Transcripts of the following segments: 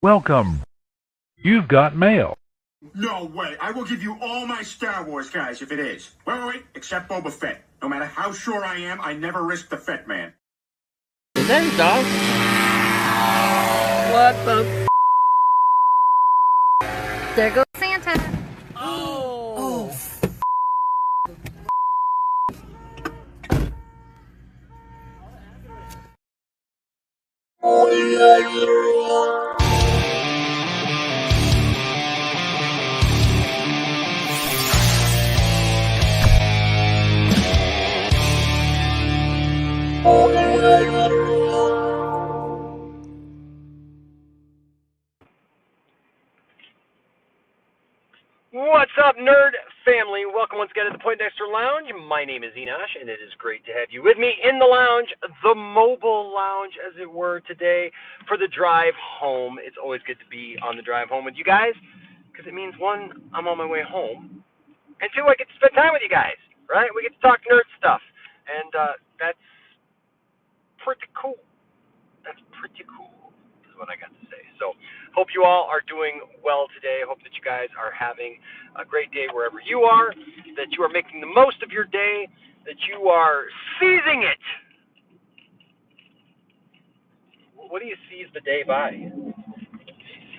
Welcome. You've got mail. No way. I will give you all my Star Wars guys if it is. Wait. Except Boba Fett. No matter how sure I am, I never risk the Fett man. Is that his dog? What the There goes Santa. Oh. What's up, nerd family? Welcome once again to the Poindexterlounge. My name is Enosh, and it is great to have you with me in the lounge, the mobile lounge, as it were, today for the drive home. It's always good to be on the drive home with you guys, because it means, one, I'm on my way home, and two, I get to spend time with you guys, right? We get to talk nerd stuff, and that's pretty cool. That's pretty cool, is what I got to say. So, hope you all are doing well today. Hope that you guys are having a great day wherever you are, that you are making the most of your day, that you are seizing it. What do you seize the day by?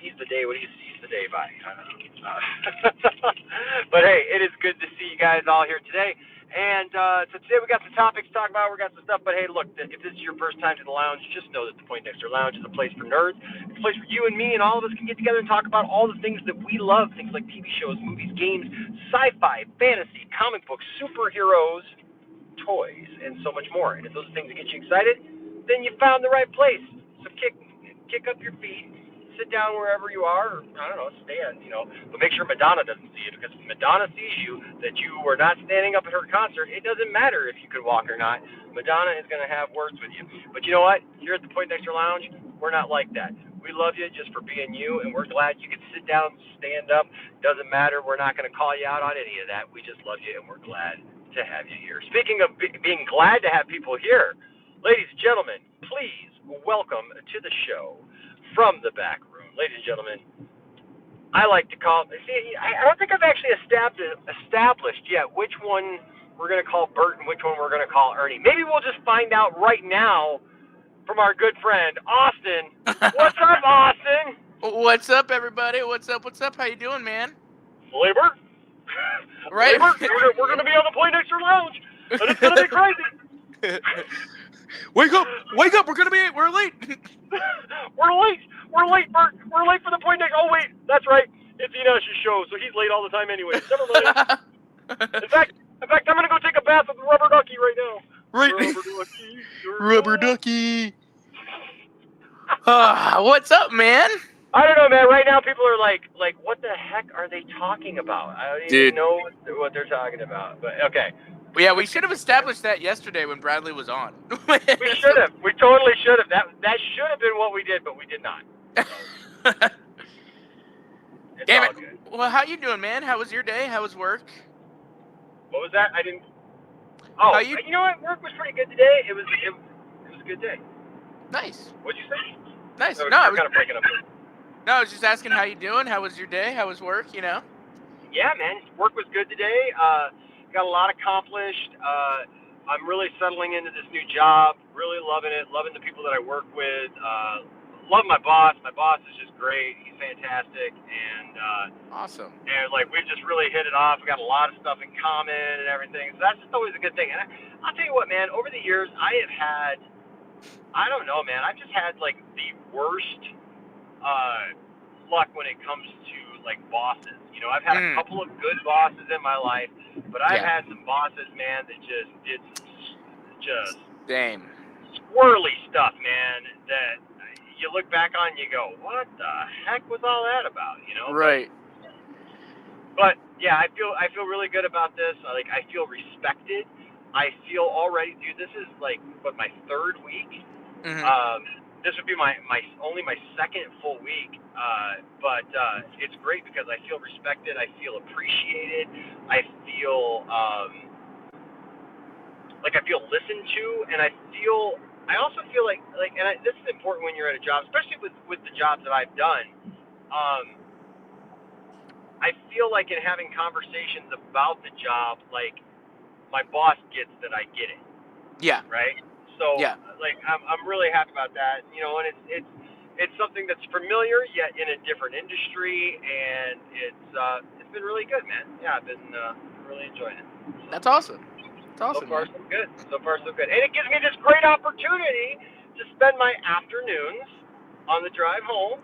Seize the day, what do you seize the day by? I don't know. But hey, it is good to see you guys all here today. And so today we got some topics to talk about. We got some stuff. But hey, look, if this is your first time to the lounge, just know that the Poindexter Lounge is a place for nerds. It's a place where you and me and all of us can get together and talk about all the things that we love. Things like TV shows, movies, games, sci-fi, fantasy, comic books, superheroes, toys, and so much more. And if those are things that get you excited, then you found the right place. So kick up your feet. Sit down wherever you are, or, I don't know, stand, but make sure Madonna doesn't see you, because if Madonna sees you, that you were not standing up at her concert, it doesn't matter if you could walk or not. Madonna is going to have words with you. But you know what? Here at the Poindexter Lounge, we're not like that. We love you just for being you, and we're glad you can sit down, stand up. Doesn't matter. We're not going to call you out on any of that. We just love you, and we're glad to have you here. Speaking of being glad to have people here, ladies and gentlemen, please welcome to the show, from the back room, ladies and gentlemen, I like to call. See, I don't think I've actually established yet which one we're going to call Bert and which one we're going to call Ernie. Maybe we'll just find out right now from our good friend Austin. What's up, Austin? What's up, everybody? What's up? How you doing, man? Flavor? Right. Flavor? We're going to be on the Poindexter Lounge, and it's going to be crazy. Wake up! We're late. We're late, Bert. We're late for the Poindexter. Oh wait, that's right. It's Enosh's show, so he's late all the time anyway. Never mind. In fact, I'm gonna go take a bath with the rubber ducky right now. Right. Rubber ducky. What's up, man? I don't know, man. Right now, people are like, what the heck are they talking about? I don't even know what they're talking about. But okay. Yeah, we should have established that yesterday when Bradley was on. We should have. We totally should have. That should have been what we did, but we did not. It's Damn all it. good. Well, how you doing, man? How was your day? How was work? What was that? I didn't. Oh, you know what? Work was pretty good today. It was a good day. Nice. What'd you say? Nice. No, I was kind of breaking up. No, I was just asking how you doing. How was your day? How was work? Yeah, man. Work was good today. Got a lot accomplished. I'm really settling into this new job. Really loving it. Loving the people that I work with. Love my boss. My boss is just great. He's fantastic. And awesome. And we've just really hit it off. We got a lot of stuff in common and everything. So that's just always a good thing. And I'll tell you what, man. Over the years, I have had. I don't know, man. I've just had the worst luck when it comes to bosses. I've had a couple of good bosses in my life, but I've had some bosses, man, that just did just same squirrely stuff, man, that you look back on and you go, what the heck was all that about, Right. But yeah, I feel really good about this. I feel respected. I feel already, dude, this is my third week. Mm-hmm. This would be my second full week, but it's great because I feel respected, I feel appreciated, I feel I feel listened to, and I feel I also feel like this is important when you're at a job, especially with the jobs that I've done. I feel like in having conversations about the job, like my boss gets that I get it. Yeah. Right. So Yeah. like I'm really happy about that. You know, and it's something that's familiar yet in a different industry, and it's been really good, man. Yeah, I've been really enjoying it. So, That's awesome. That's awesome. So far, man. so good. So far, so good. And it gives me this great opportunity to spend my afternoons on the drive home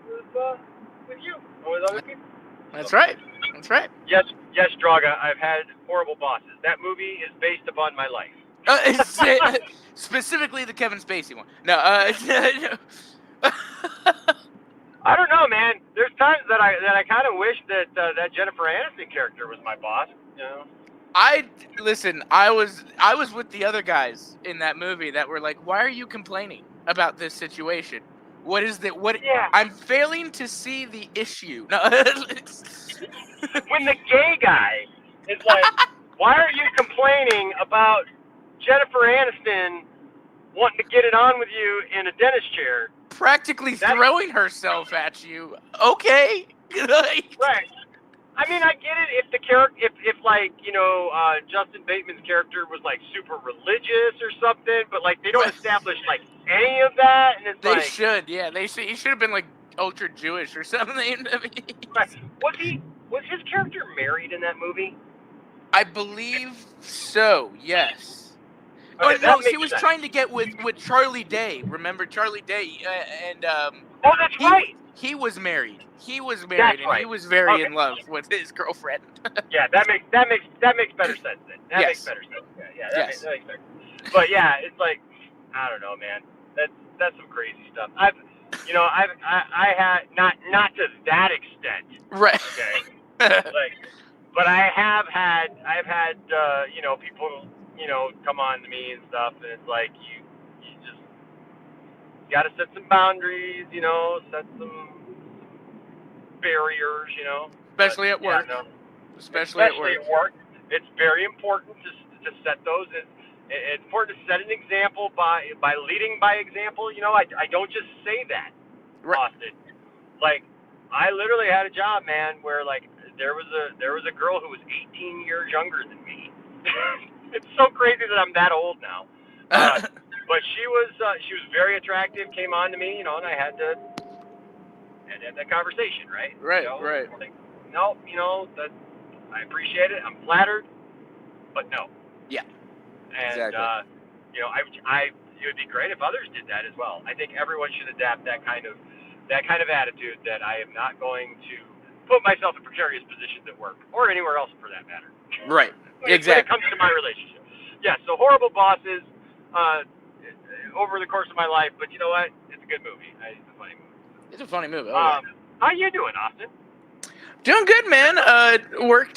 with you and with other people. That's right. That's right. Yes, Draga, I've had horrible bosses. That movie is based upon my life. Specifically the Kevin Spacey one. No, I don't know, man. There's times that I kind of wish that that Jennifer Aniston character was my boss. You know. Listen. I was with the other guys in that movie that were like, "Why are you complaining about this situation? What is that? What? Yeah. I'm failing to see the issue." No. When the gay guy is like, "Why are you complaining about Jennifer Aniston wanting to get it on with you in a dentist chair?" Practically throwing herself at you. Okay. Right. I mean, I get it if the character, if like, you know, Justin Bateman's character was like super religious or something, but like they don't establish like any of that, and it's they like should, yeah, he should have been like ultra Jewish or something. right. Was his character married in that movie? I believe so. Yes. Okay, no, she was trying to get with Charlie Day. Remember Charlie Day? Oh, that's right. He was married. He was married, and he was very in love with his girlfriend. Yeah, that makes better sense then. That makes better sense. Yeah, that makes sense. But yeah, it's like, I don't know, man. That's some crazy stuff. I had not to that extent. Right. Okay. But I've had you know, people, you know, come on to me and stuff, and it's like you just got to set some boundaries, you know, set some barriers, you know. Especially at work. Yeah, no. Especially at work. It's very important to set those. It's important to set an example by leading by example. You know, I don't just say that, Austin. Like, I literally had a job, man, where like there was a girl who was 18 years younger than me. It's so crazy that I'm that old now. But she was very attractive. Came on to me, you know, and I had to have that conversation, right? Right, you know, right. Like, no, you know, that I appreciate it. I'm flattered, but no. Yeah. And exactly. you know, it would be great if others did that as well. I think everyone should adapt that kind of attitude that I am not going to put myself in precarious positions at work or anywhere else for that matter. Right. Exactly. When it comes to my relationship. Yeah. So horrible bosses over the course of my life, but you know what? It's a good movie. It's a funny movie. It's a funny movie. How you doing, Austin? Doing good, man. Worked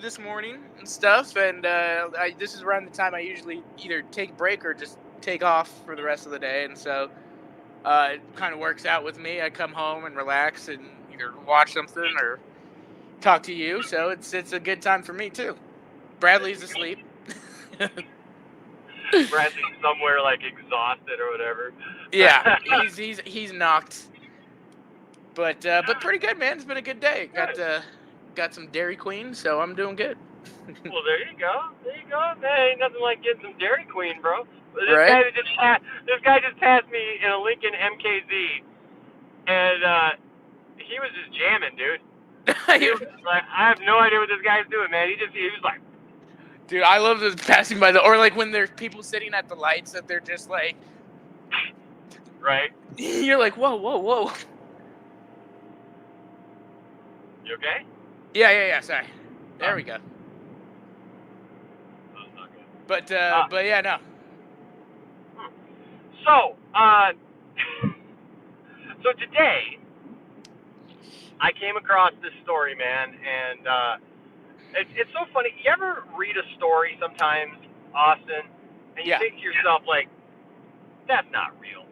this morning and stuff, and this is around the time I usually either take a break or just take off for the rest of the day, and so it kind of works out with me. I come home and relax and either watch something or talk to you, so it's a good time for me too. Bradley's asleep. Bradley's somewhere like exhausted or whatever. Yeah, he's knocked. But pretty good, man. It's been a good day. Got some Dairy Queen, so I'm doing good. Well, there you go. Man, ain't nothing like getting some Dairy Queen, bro. This guy just passed me in a Lincoln MKZ, and he was just jamming, dude. He was like, I have no idea what this guy's doing, man. He was like, dude, I love this passing by or like when there's people sitting at the lights that they're just like, right? You're like, whoa. You okay? Yeah. Sorry. There we go. That's not good. But yeah, no. So, so today I came across this story, man, and it's so funny. You ever read a story sometimes, Austin, and you think to yourself, like, that's not real.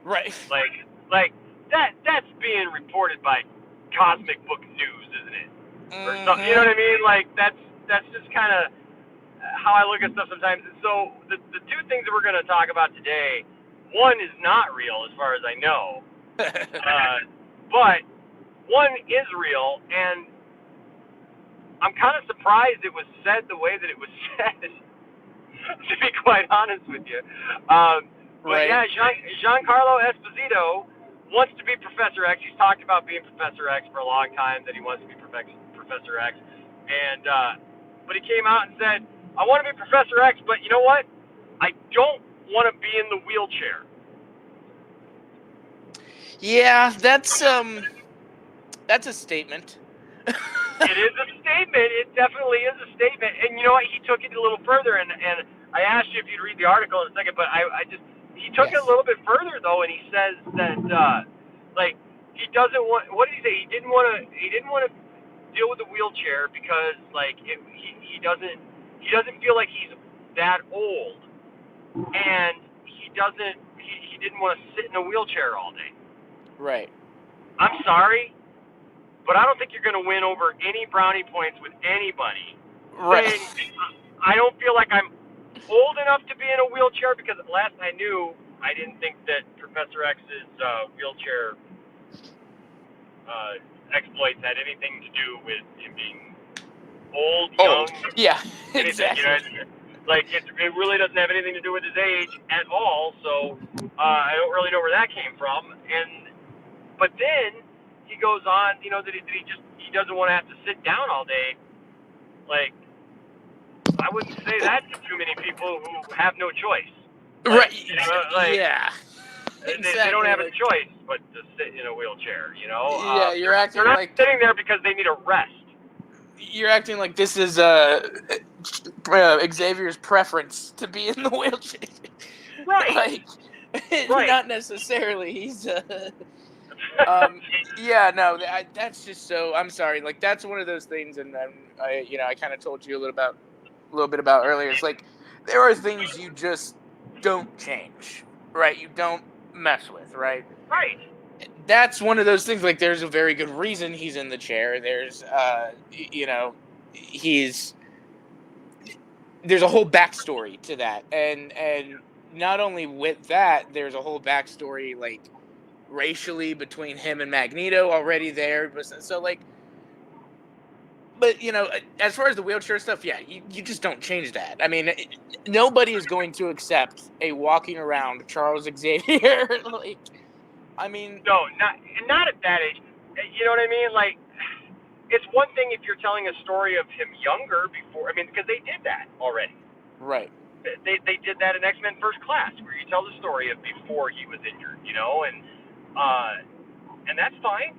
Right. Like that's being reported by Cosmic Book News, isn't it? Or something, you know what I mean? Like that's just kind of, how I look at stuff sometimes. So the two things that we're going to talk about today, one is not real as far as I know, but one is real, and I'm kind of surprised it was said the way that it was said, to be quite honest with you. But right. yeah, Giancarlo Esposito wants to be Professor X. He's talked about being Professor X for a long time, that he wants to be Professor X. And but he came out and said, I want to be Professor X, but you know what? I don't want to be in the wheelchair. Yeah, that's a statement. It is a statement. It definitely is a statement. And you know what? He took it a little further, and I asked you if you'd read the article in a second, but he took it a little bit further though, and he says that like he doesn't want. What did he say? He didn't want to deal with the wheelchair because like he doesn't feel like he's that old, and he didn't want to sit in a wheelchair all day. Right. I'm sorry, but I don't think you're going to win over any brownie points with anybody. Right. I don't feel like I'm old enough to be in a wheelchair, because last I knew, I didn't think that Professor X's wheelchair exploits had anything to do with him being old, young. Yeah, anything, exactly. you know, like it really doesn't have anything to do with his age at all. So I don't really know where that came from. But then he goes on, you know, that he doesn't want to have to sit down all day. Like, I wouldn't say that to too many people who have no choice. Right. You know, like, yeah. Exactly. They don't have a choice but to sit in a wheelchair, you know? Yeah, you're acting they're not like sitting there because they need a rest. You're acting like this is Xavier's preference to be in the wheelchair. Right. Like, right. Not necessarily. He's yeah, no, that's just so. I'm sorry. Like, that's one of those things, and I kind of told you a little bit about earlier. It's like there are things you just don't change, right? You don't mess with, right? Right. That's one of those things. Like, there's a very good reason he's in the chair. There's, there's a whole backstory to that, and not only with that, there's a whole backstory like racially between him and Magneto already there. So like, but you know, as far as the wheelchair stuff, yeah, you just don't change that. I mean, nobody is going to accept a walking around Charles Xavier. Like, I mean, no, not at that age. You know what I mean? Like, it's one thing if you're telling a story of him younger before. I mean, because they did that already. Right. They did that in X-Men First Class, where you tell the story of before he was injured. You know, and that's fine.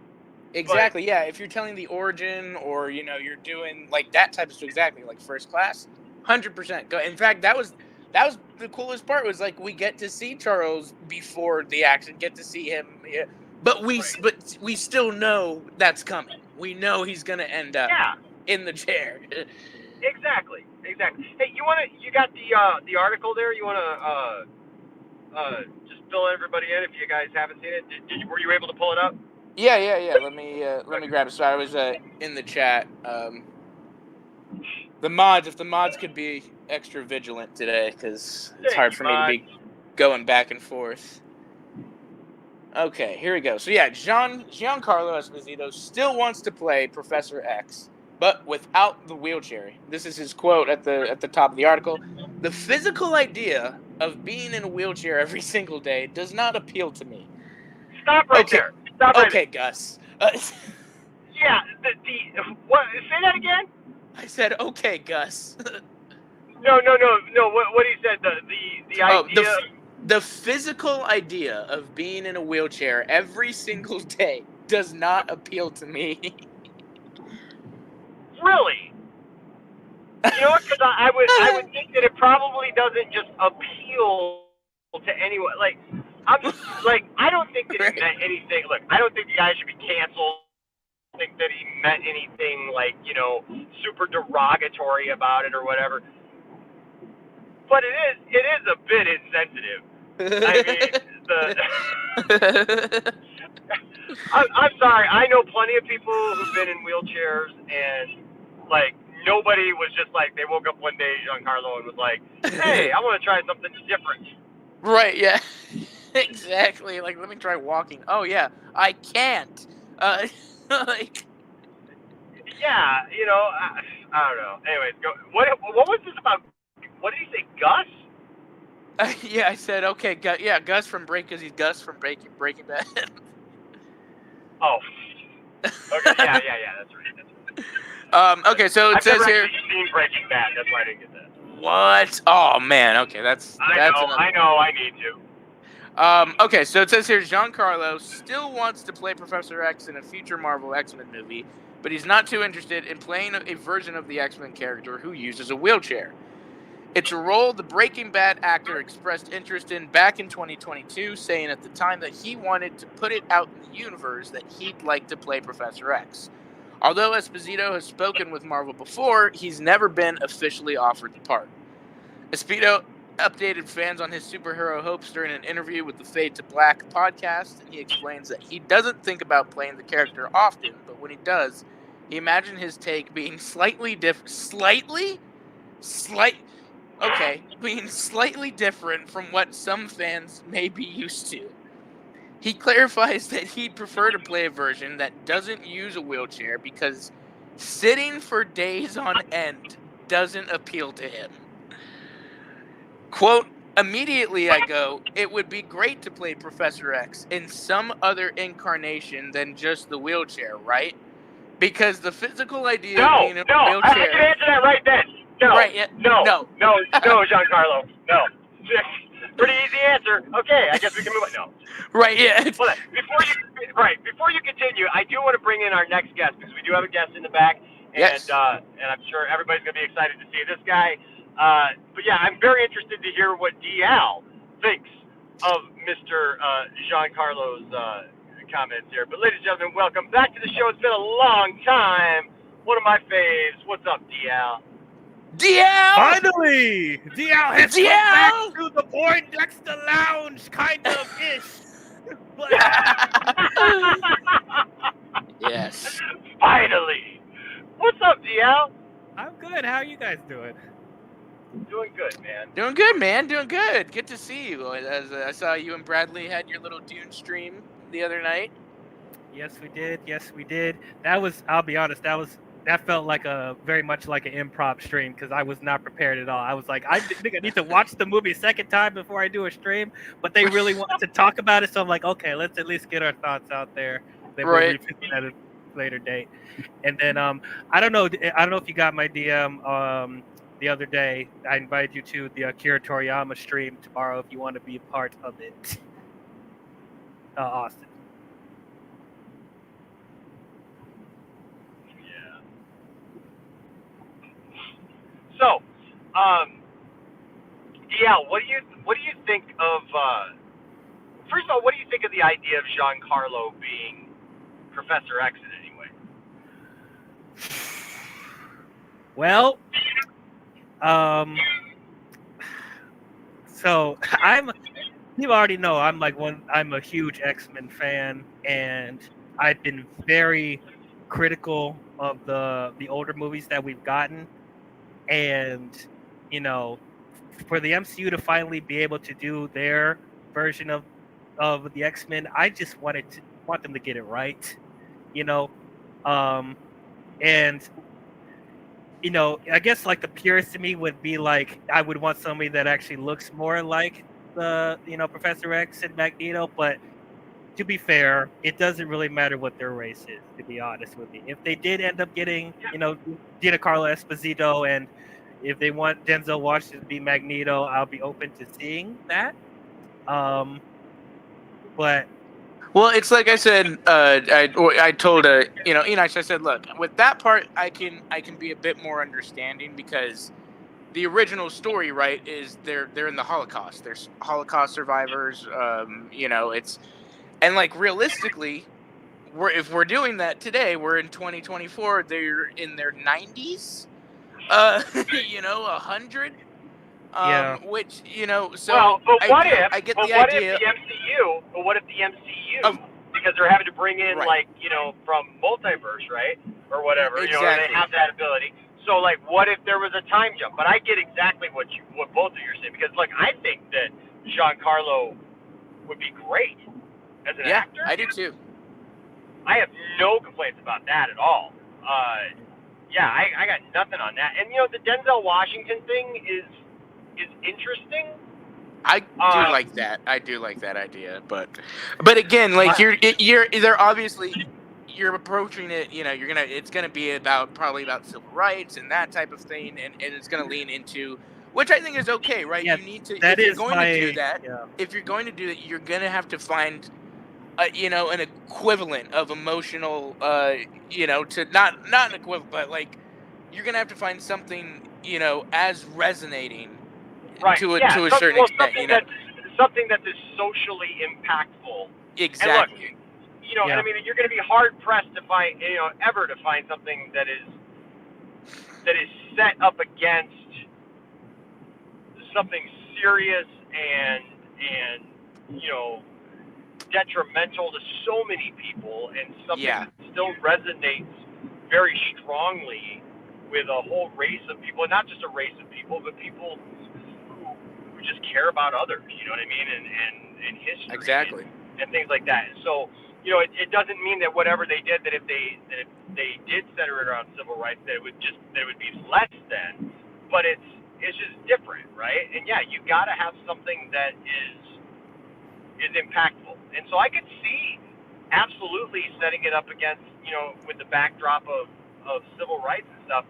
Exactly. Yeah. If you're telling the origin, or you're doing like that type of stuff, exactly like First Class, 100% go. In fact, that was the coolest part. Was like we get to see Charles before the accident, get to see him, but we still know that's coming. We know he's gonna end up in the chair. Exactly. Hey, you got the article there? You wanna just fill everybody in if you guys haven't seen it? Were you able to pull it up? Yeah. Let me grab it. So I was in the chat. If the mods could be extra vigilant today, because it's hard for me to be going back and forth. Okay, here we go. So yeah, Giancarlo Esposito still wants to play Professor X, but without the wheelchair. This is his quote at the top of the article. The physical idea of being in a wheelchair every single day does not appeal to me. Stop right there. Stop right there. Gus. Yeah, what? Say that again? I said, okay, Gus. No. What he said, the idea. The physical idea of being in a wheelchair every single day does not appeal to me. Really? You know what? Because I would think that it probably doesn't just appeal to anyone. Like, I don't think that he meant anything. Look, I don't think the guy should be canceled. I don't think that he meant anything like, super derogatory about it or whatever. But it is a bit insensitive. I mean, I'm sorry. I know plenty of people who've been in wheelchairs, and like nobody was just like, they woke up one day, Giancarlo, and was like, hey, I want to try something different. Right, yeah. Exactly. Like, let me try walking. Oh, yeah, I can't. Like... Yeah, you know, I don't know. Anyways, go. What was this about? What did he say, Gus? Yeah, I said, okay, Gus from he's Gus from Breaking Bad. Oh. Okay, yeah, that's right. Okay, so it says here... I've never actually seen Breaking Bad, that's why I didn't get that. What? Oh, man, okay, I know, I need to. Okay, so it says here, Giancarlo still wants to play Professor X in a future Marvel X-Men movie, but he's not too interested in playing a version of the X-Men character who uses a wheelchair. It's a role the Breaking Bad actor expressed interest in back in 2022, saying at the time that he wanted to put it out in the universe that he'd like to play Professor X. Although Esposito has spoken with Marvel before, he's never been officially offered the part. Esposito updated fans on his superhero hopes during an interview with the Fade to Black podcast, and he explains that he doesn't think about playing the character often, but when he does, he imagined his take being being slightly different from what some fans may be used to. He clarifies that he'd prefer to play a version that doesn't use a wheelchair because sitting for days on end doesn't appeal to him. Quote, immediately I go, it would be great to play Professor X in some other incarnation than just the wheelchair, right? Because the physical idea of being in a wheelchair... I can answer that right then. No. Right, yeah. No, Giancarlo. No. Pretty easy answer. Okay, I guess we can move on. No. Right, yeah. Well, before you continue, I do want to bring in our next guest because we do have a guest in the back, and yes. And I'm sure everybody's going to be excited to see this guy. But yeah, I'm very interested to hear what DL thinks of Mr. Giancarlo's comments here. But ladies and gentlemen, welcome back to the show. It's been a long time. One of my faves. What's up, DL? DL! Finally! DL has come back to the poindexterlounge, kind of ish. Yes. Finally! What's up, DL? I'm good. How are you guys doing? Doing good, man. Doing good, man. Doing good. Good to see you. As I saw you and Bradley had your little Dune stream the other night. Yes, we did. Yes, we did. That was, I'll be honest, that felt like very much like an improv stream because I was not prepared at all. I was like, I think I need to watch the movie a second time before I do a stream, but they really wanted to talk about it, so I'm like, okay, let's at least get our thoughts out there. Then we'll revisit at a later date. And then I don't know if you got my DM the other day. I invited you to the Akira Toriyama stream tomorrow if you want to be a part of it. Austin. So, yeah, what do you think of? First of all, what do you think of the idea of Giancarlo being Professor X in any way? Well, so you already know I'm a huge X-Men fan, and I've been very critical of the older movies that we've gotten. And, you know, for the MCU to finally be able to do their version of the X-Men, I just want them to get it right, you know. And, you know, I guess like the purist to me would be like, I would want somebody that actually looks more like Professor X and Magneto. But to be fair, it doesn't really matter what their race is, to be honest with you. If they did end up getting, Giancarlo Esposito, and if they want Denzel Washington to be Magneto, I'll be open to seeing that. But well, it's like I said. I told Enosh. I said, look, with that part, I can be a bit more understanding because the original story, right, is they're in the Holocaust. There's Holocaust survivors. And like realistically, if we're doing that today, we're in 2024. They're in their 90s, 100. Which so. Well, but what if? I get but the what idea. if the MCU? But what if the MCU? Because they're having to bring in from multiverse, right, or whatever. Exactly. They have that ability. So, like, what if there was a time jump? But I get exactly what both of you are saying, because, like, I think that Giancarlo would be great as an actor. I do too. I have no complaints about that at all. Yeah, I got nothing on that. And, you know, the Denzel Washington thing is interesting. I do like that. I do like that idea, but again, like they're obviously you're approaching it. You know, it's gonna be probably about civil rights and that type of thing, and it's gonna lean into, which I think is okay, right? Yeah, you need to that if you're is going my- to do that. yeah. If you're going to do that, you're gonna have to find, you know, an equivalent of emotional, you know, to not an equivalent, but like you're gonna have to find something, you know, as resonating. Right. To a certain extent, you know. Something that is socially impactful. Exactly. And look, you know, I mean, you're going to be hard pressed to find, you know, ever to find something that is set up against something serious and you know, detrimental to so many people, and something that still resonates very strongly with a whole race of people, and not just a race of people, but people who just care about others, you know what I mean, and history, exactly, and things like that. So, you know, it doesn't mean that whatever they did, that if they did center it around civil rights, that it would be less than, but it's just different, right? And yeah, you got to have something that is impactful, and so I could see absolutely setting it up against, you know, with the backdrop of civil rights and stuff.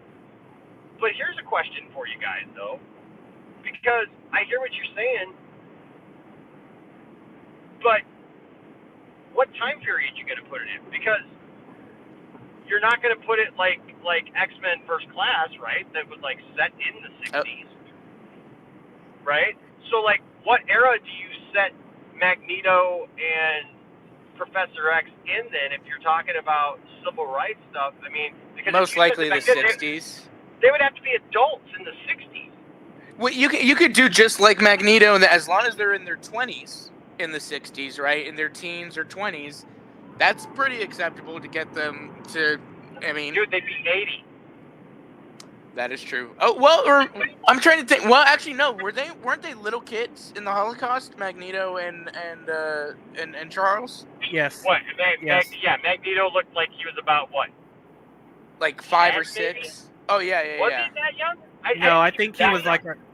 But here's a question for you guys, though. Because I hear what you're saying, but what time period you going to put it in? Because you're not going to put it like X-Men First Class, right? That was like set in the 60s, right? So like, what era do you set Magneto and Professor X in then? If you're talking about civil rights stuff, I mean, because most likely the 60s. They would have to be adults in the 60s. Well, you could do just like Magneto, and as long as they're in their 20s in the 60s, right, in their teens or 20s, that's pretty acceptable to get them to. I mean, dude, they'd be 80. That is true. Oh well, or I'm trying to think. Well, actually, no. Weren't they little kids in the Holocaust? Magneto and Charles. Yes. What? Yes. Magneto looked like he was about what? Like 5 or 6. Maybe? Oh yeah. Was he that young? I think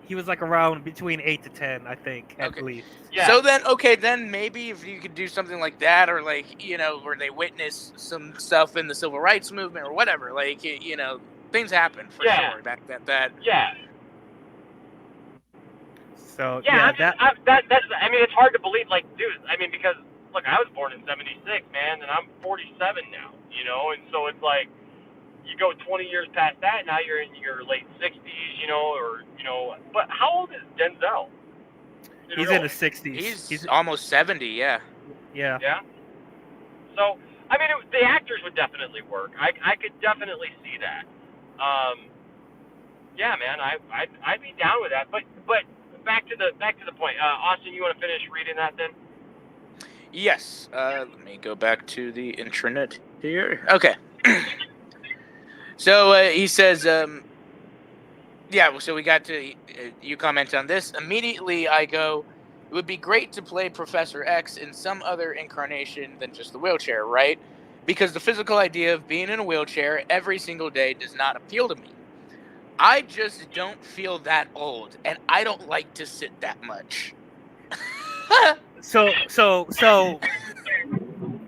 he was like around between 8 to 10. I think at least. Yeah. So then maybe if you could do something like that, or like, you know, where they witness some stuff in the civil rights movement or whatever, like, you know, things happen for sure. That. Yeah. So that's. I mean, it's hard to believe, like, dude. I mean, because look, I was born in '76, man, and I'm 47 now. You know, and so it's like, you go 20 years past that, now you're in your late 60s, you know, or, you know. But how old is Denzel? He's in his 60s. He's almost 70, yeah. Yeah. Yeah? So, I mean, the actors would definitely work. I could definitely see that. Yeah, man, I'd be down with that. But back to the point. Austin, you want to finish reading that then? Yes. Let me go back to the intranet here. Okay. So he says, so we got to, you comment on this. Immediately I go, it would be great to play Professor X in some other incarnation than just the wheelchair, right? Because the physical idea of being in a wheelchair every single day does not appeal to me. I just don't feel that old, and I don't like to sit that much. So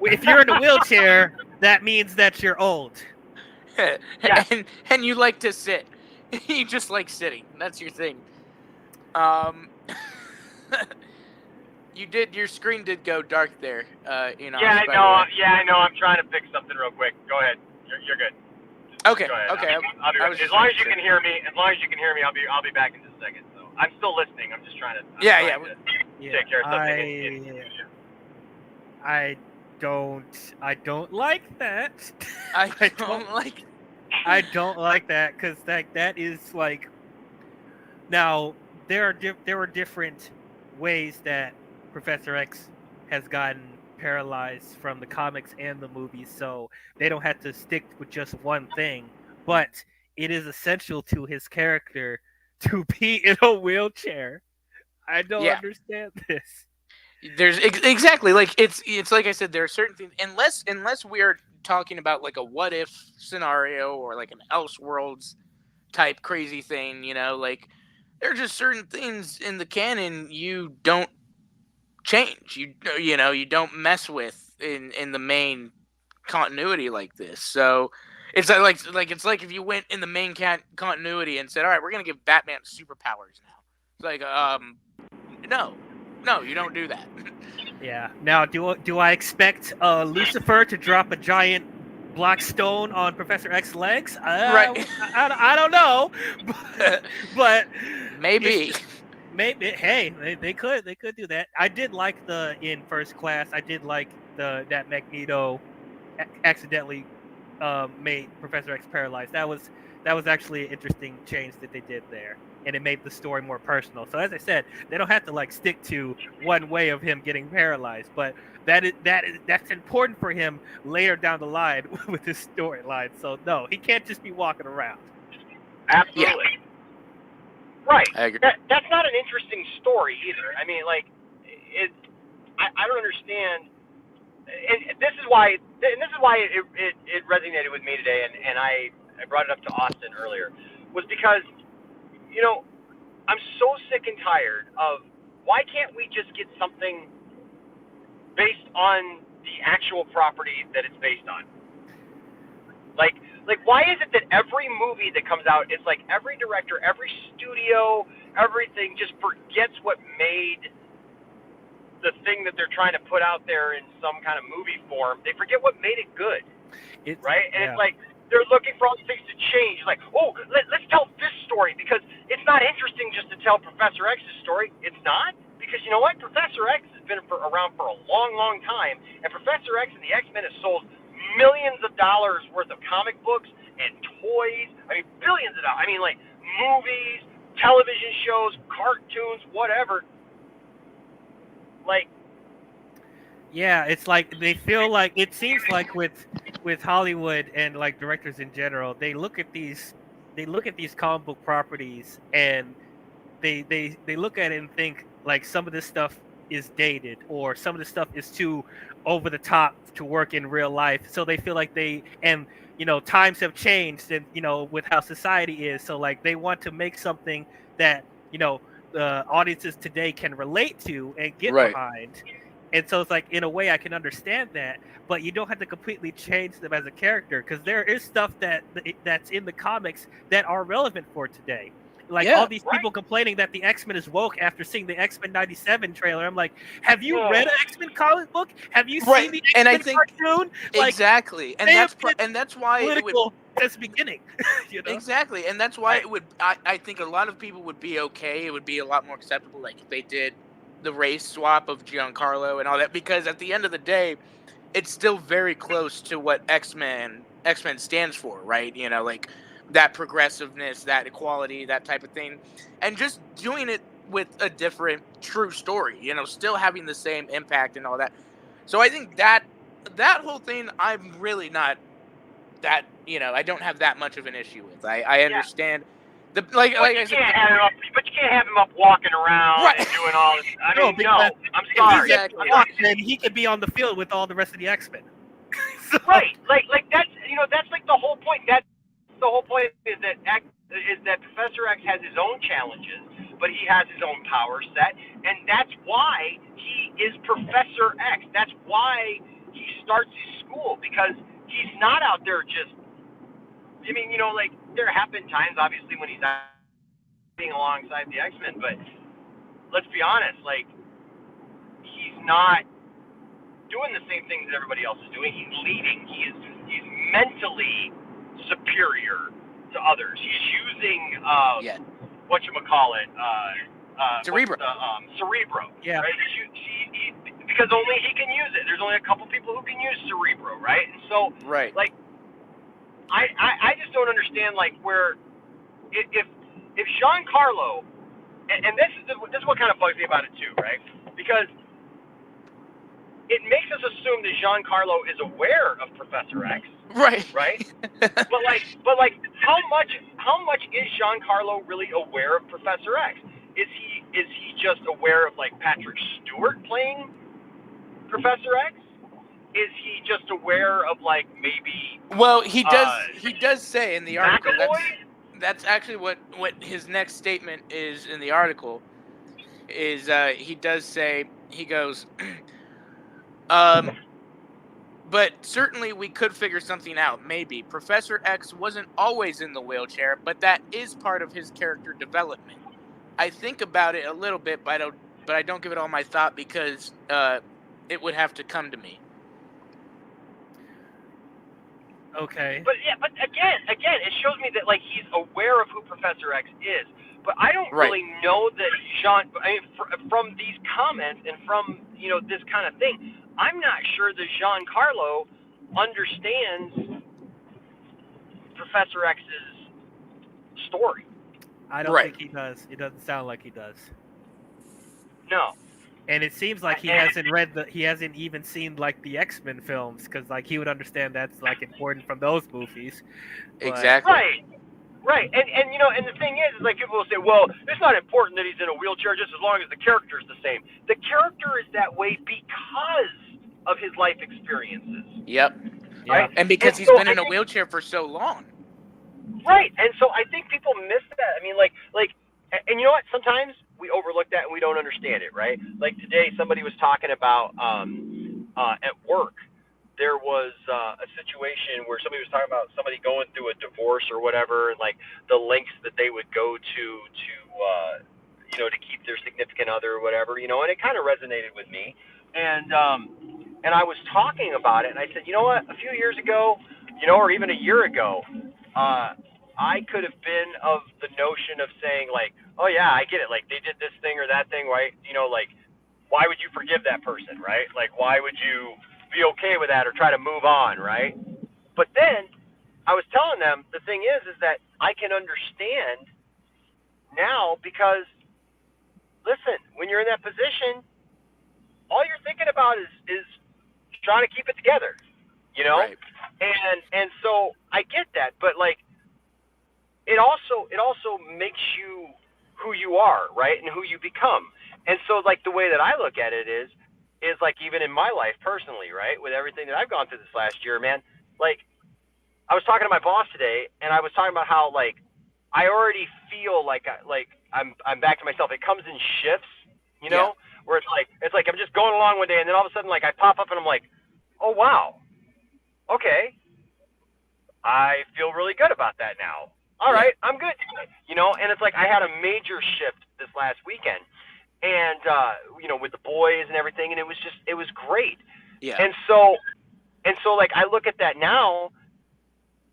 if you're in a wheelchair, that means that you're old. Yeah. and you like to sit. You just like sitting. That's your thing. Your screen did go dark there, Enosh. Yeah, I know. I'm trying to fix something real quick. Go ahead. You're good. Okay. Go ahead. Okay. I'll be right. As long as you can hear me, I'll be back in just a second. So I'm still listening. I'm just trying to. Take care of something. I don't like that. I don't like. I don't like that because that is like. Now there were different ways that Professor X has gotten paralyzed from the comics and the movies, so they don't have to stick with just one thing. But it is essential to his character to be in a wheelchair. I don't Yeah. understand this. There's exactly like it's like I said. There are certain things unless we are talking about like a what if scenario or like an Elseworlds type crazy thing. Like there are just certain things in the canon you don't change. You don't mess with in the main continuity like this. So it's like it's like if you went in the main continuity and said, all right, we're gonna give Batman superpowers now. It's like no, you don't do that. Yeah. Now, do I expect Lucifer to drop a giant black stone on Professor X's legs? Right. I don't know, but Maybe. maybe. Hey, they could do that. I did like in First Class. I did like that Magneto accidentally made Professor X paralyzed. That was actually an interesting change that they did there, and it made the story more personal. So as I said, they don't have to like stick to one way of him getting paralyzed, but that's important for him later down the line with his storyline. So no, he can't just be walking around. Absolutely. Right. I agree. That's not an interesting story either. I mean, like, I don't understand. And this is why it resonated with me today, and I brought it up to Austin earlier, was because, I'm so sick and tired of why can't we just get something based on the actual property that it's based on? Like why is it that every movie that comes out, it's like every director, every studio, everything just forgets what made the thing that they're trying to put out there in some kind of movie form? They forget what made it good, right? And it's like they're looking for all these things to change. Like, oh, let's tell this story because it's not interesting just to tell Professor X's story. It's not, because you know what? Professor X has been around for a long, long time, and Professor X and the X-Men have sold millions of dollars worth of comic books and toys. I mean, billions of dollars. I mean, like movies, television shows, cartoons, whatever. Like, Yeah, it's like they feel like it seems like with Hollywood and like directors in general, they look at these comic book properties and they look at it and think like some of this stuff is dated or some of this stuff is too over the top to work in real life. So they feel like times have changed and with how society is. So like they want to make something that the audiences today can relate to and get behind. And so it's like, in a way, I can understand that, but you don't have to completely change them as a character because there is stuff that's in the comics that are relevant for today. Like all these people complaining that the X-Men is woke after seeing the X-Men '97 trailer. I'm like, have you read an X-Men comic book? Have you seen the X-Men cartoon? Like, exactly, and that's why political since the beginning. Exactly, and that's why it would. I think a lot of people would be okay. It would be a lot more acceptable, like if they did the race swap of Giancarlo and all that, because at the end of the day, it's still very close to what X-Men stands for, right? Like that progressiveness, that equality, that type of thing, and just doing it with a different true story, still having the same impact and all that. So I think that whole thing, I'm really not that, I don't have that much of an issue with. I understand. Like I said, but you can't have him up walking around and doing all this. I mean, no, I'm sorry. Exactly. And he could be on the field with all the rest of the X-Men. So. Right, like that's that's like the whole point. That's the whole point is that Professor X has his own challenges, but he has his own power set, and that's why he is Professor X. That's why he starts his school, because he's not out there just. I mean, like there have been times, obviously, when he's not being alongside the X-Men, but let's be honest, like he's not doing the same things that everybody else is doing. He's leading. He's mentally superior to others. He's using whatchamacallit, Cerebro. Cerebro. Yeah. Right? Because only he can use it. There's only a couple people who can use Cerebro, right? And so, like, I just don't understand, like, where if Giancarlo, and this is what kind of bugs me about it too, right? Because it makes us assume that Giancarlo is aware of Professor X, Right. right? but like, how much is Giancarlo really aware of Professor X? Is he just aware of like Patrick Stewart playing Professor X? Is he just aware of like maybe? Well, he does say in the article McAvoy? that's actually what his next statement is in the article is he does say he goes but certainly we could figure something out. Maybe Professor X wasn't always in the wheelchair, but that is part of his character development. I think about it a little bit, but I don't give it all my thought because it would have to come to me. Okay. But again, it shows me that like he's aware of who Professor X is. But I don't really know that from these comments and from this kind of thing, I'm not sure that Giancarlo understands Professor X's story. I don't think he does. It doesn't sound like he does. No. And it seems like he hasn't even seen like the X-Men films, because like he would understand that's like important from those movies. Exactly. Right. And the thing is like people will say, well, it's not important that he's in a wheelchair just as long as the character is the same. The character is that way because of his life experiences. Yep. Right? And because he's been in a wheelchair for so long. Right. And so I think people miss that. I mean, like, and you know what? Sometimes we overlook that and we don't understand it, right? Like today, somebody was talking about at work. There was a situation where somebody was talking about somebody going through a divorce or whatever, and like the lengths that they would go to keep their significant other or whatever, and it kind of resonated with me. And I was talking about it, and I said, you know what? A few years ago, or even a year ago, I could have been of the notion of saying like, oh yeah, I get it. Like they did this thing or that thing, right? Like, why would you forgive that person, right? Like, why would you be okay with that or try to move on, right? But then I was telling them the thing is that I can understand now because, listen, when you're in that position, all you're thinking about is trying to keep it together, Right. And so I get that, but like it also makes you who you are, right, and who you become. And so like the way that I look at it is like even in my life personally, right, with everything that I've gone through this last year, man, like I was talking to my boss today, and I was talking about how like I already feel like I'm back to myself. It comes in shifts, where it's like I'm just going along one day, and then all of a sudden like I pop up and I'm like, oh wow, okay, I feel really good about that now. All right, I'm good, and it's like I had a major shift this last weekend. And with the boys and everything, and it was great. Yeah. And so like I look at that now,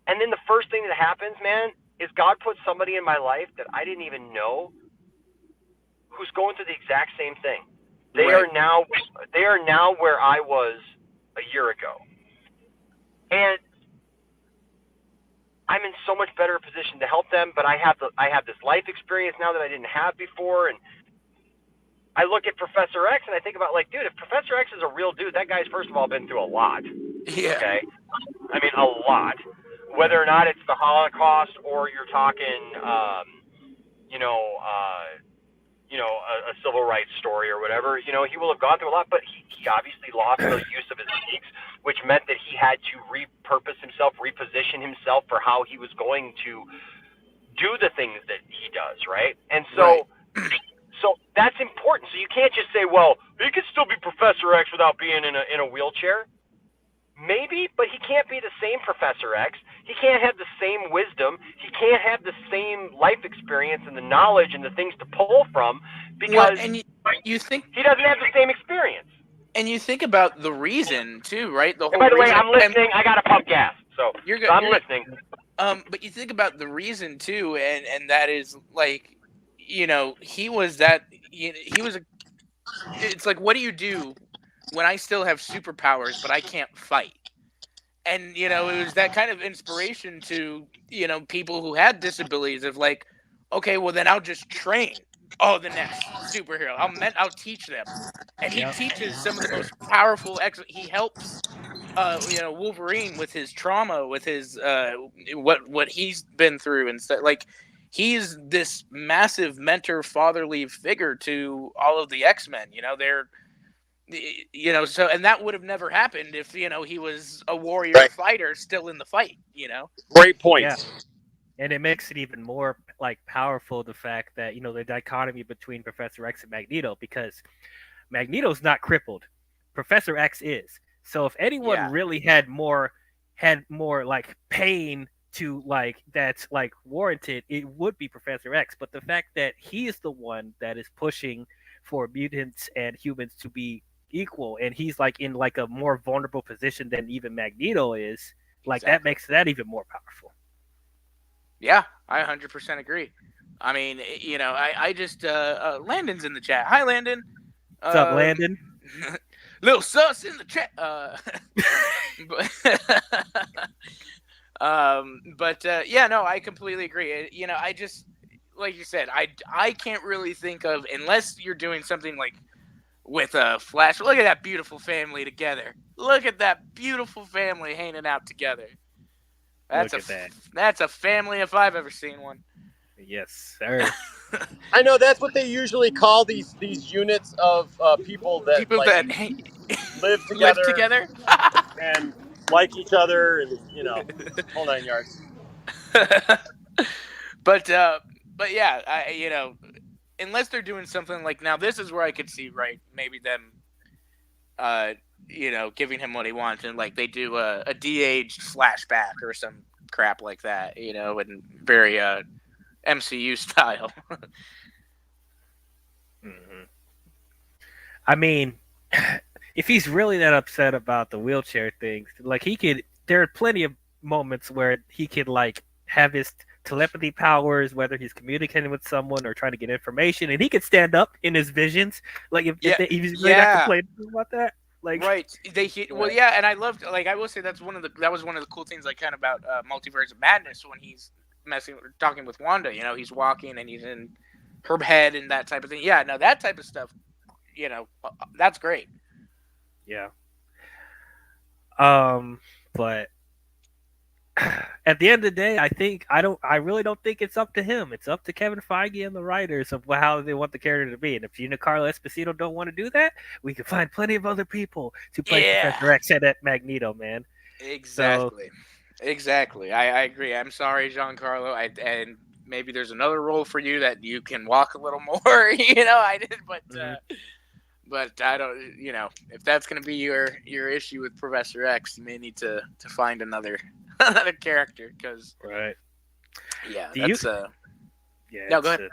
and then the first thing that happens, man, is God put somebody in my life that I didn't even know who's going through the exact same thing. They are now where I was a year ago. And I'm in so much better position to help them, but I have this life experience now that I didn't have before, and I look at Professor X and I think about like, dude, if Professor X is a real dude, that guy's first of all been through a lot. Yeah. Okay. I mean, a lot. Whether or not it's the Holocaust or you're talking, a civil rights story or whatever, he will have gone through a lot, but he obviously lost the use of his legs, which meant that he had to repurpose himself, reposition himself for how he was going to do the things that he does, right? And so. Right. So that's important. So you can't just say, well, he could still be Professor X without being in a wheelchair. Maybe, but he can't be the same Professor X. He can't have the same wisdom. He can't have the same life experience and the knowledge and the things to pull from because you think he doesn't have the same experience. And you think about the reason too, right? The whole. And by the way, I'm listening. I got to pump gas, so you're good. I'm listening. But you think about the reason too, and that is like. He was that. It's like, what do you do when I still have superpowers, but I can't fight? And it was that kind of inspiration to people who had disabilities of like, okay, well then I'll just train. Oh, the next superhero. I'll teach them, and he teaches some of the most powerful. He helps, Wolverine with his trauma, with his what he's been through and stuff. Like, he's this massive mentor, fatherly figure to all of the X-Men. So, and that would have never happened if he was a warrior fighter still in the fight. Great points. Yeah. And it makes it even more like powerful, the fact that the dichotomy between Professor X and Magneto, because Magneto's not crippled, Professor X is. So if anyone really had more like pain to like that's like warranted, it would be Professor X. But the fact that he is the one that is pushing for mutants and humans to be equal, and he's like in like a more vulnerable position than even Magneto is, like that makes that even more powerful. Yeah, I 100% agree. I mean, I just Landon's in the chat. Hi, Landon. What's up, Landon? Little sus in the chat. I completely agree. I just, like you said, I can't really think of, unless you're doing something like with a Flash. Look at that beautiful family together. Look at that beautiful family hanging out together. That's a family if I've ever seen one. Yes, sir. I know that's what they usually call these units of people that live together and like each other, and whole 9 yards. But yeah, unless they're doing something like, now this is where I could see maybe them giving him what he wants, and like they do a de-aged flashback or some crap like that, and very MCU style. Mm-hmm. I mean, if he's really that upset about the wheelchair thing, like there are plenty of moments where he could like have his telepathy powers, whether he's communicating with someone or trying to get information, and he could stand up in his visions. Like if he's really not complaining about that. Like, right. And I loved, like, I will say that was one of the cool things, like, kind of about Multiverse of Madness, when he's talking with Wanda. He's walking and he's in her head and that type of thing. Yeah, no, that type of stuff, that's great. Yeah. But at the end of the day, I really don't think it's up to him. It's up to Kevin Feige and the writers of how they want the character to be. And if Giancarlo Esposito don't want to do that, we can find plenty of other people to play Professor X and Magneto, man. Exactly. Exactly. I agree. I'm sorry, Giancarlo. And maybe there's another role for you that you can walk a little more. I did, but I don't. If that's going to be your issue with Professor X, you may need to find another character, because no, go ahead.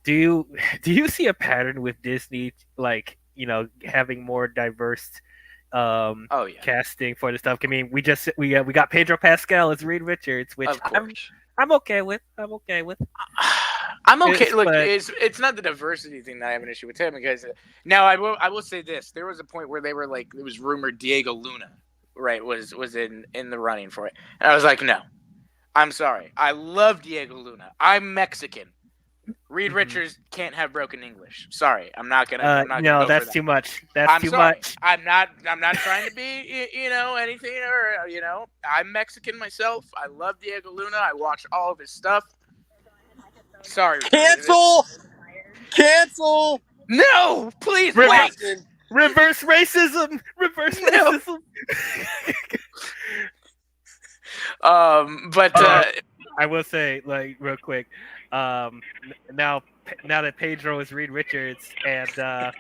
Do you see a pattern with Disney, like having more diverse casting for the stuff? I mean, we got Pedro Pascal as Reed Richards, which I'm okay with. I'm okay. Look, it's not the diversity thing that I have an issue with him, because now I will say this: there was a point where they were like, it was rumored Diego Luna, was in the running for it, and I was like, no, I'm sorry, I love Diego Luna. I'm Mexican. Reed Richards can't have broken English. Sorry, I'm not gonna. No, that's too much. That's too much. I'm not trying to be, anything, or I'm Mexican myself. I love Diego Luna. I watch all of his stuff. Sorry. Cancel. No, please wait. Reverse racism. Racism. I will say, like, real quick. Now that Pedro is Reed Richards, and for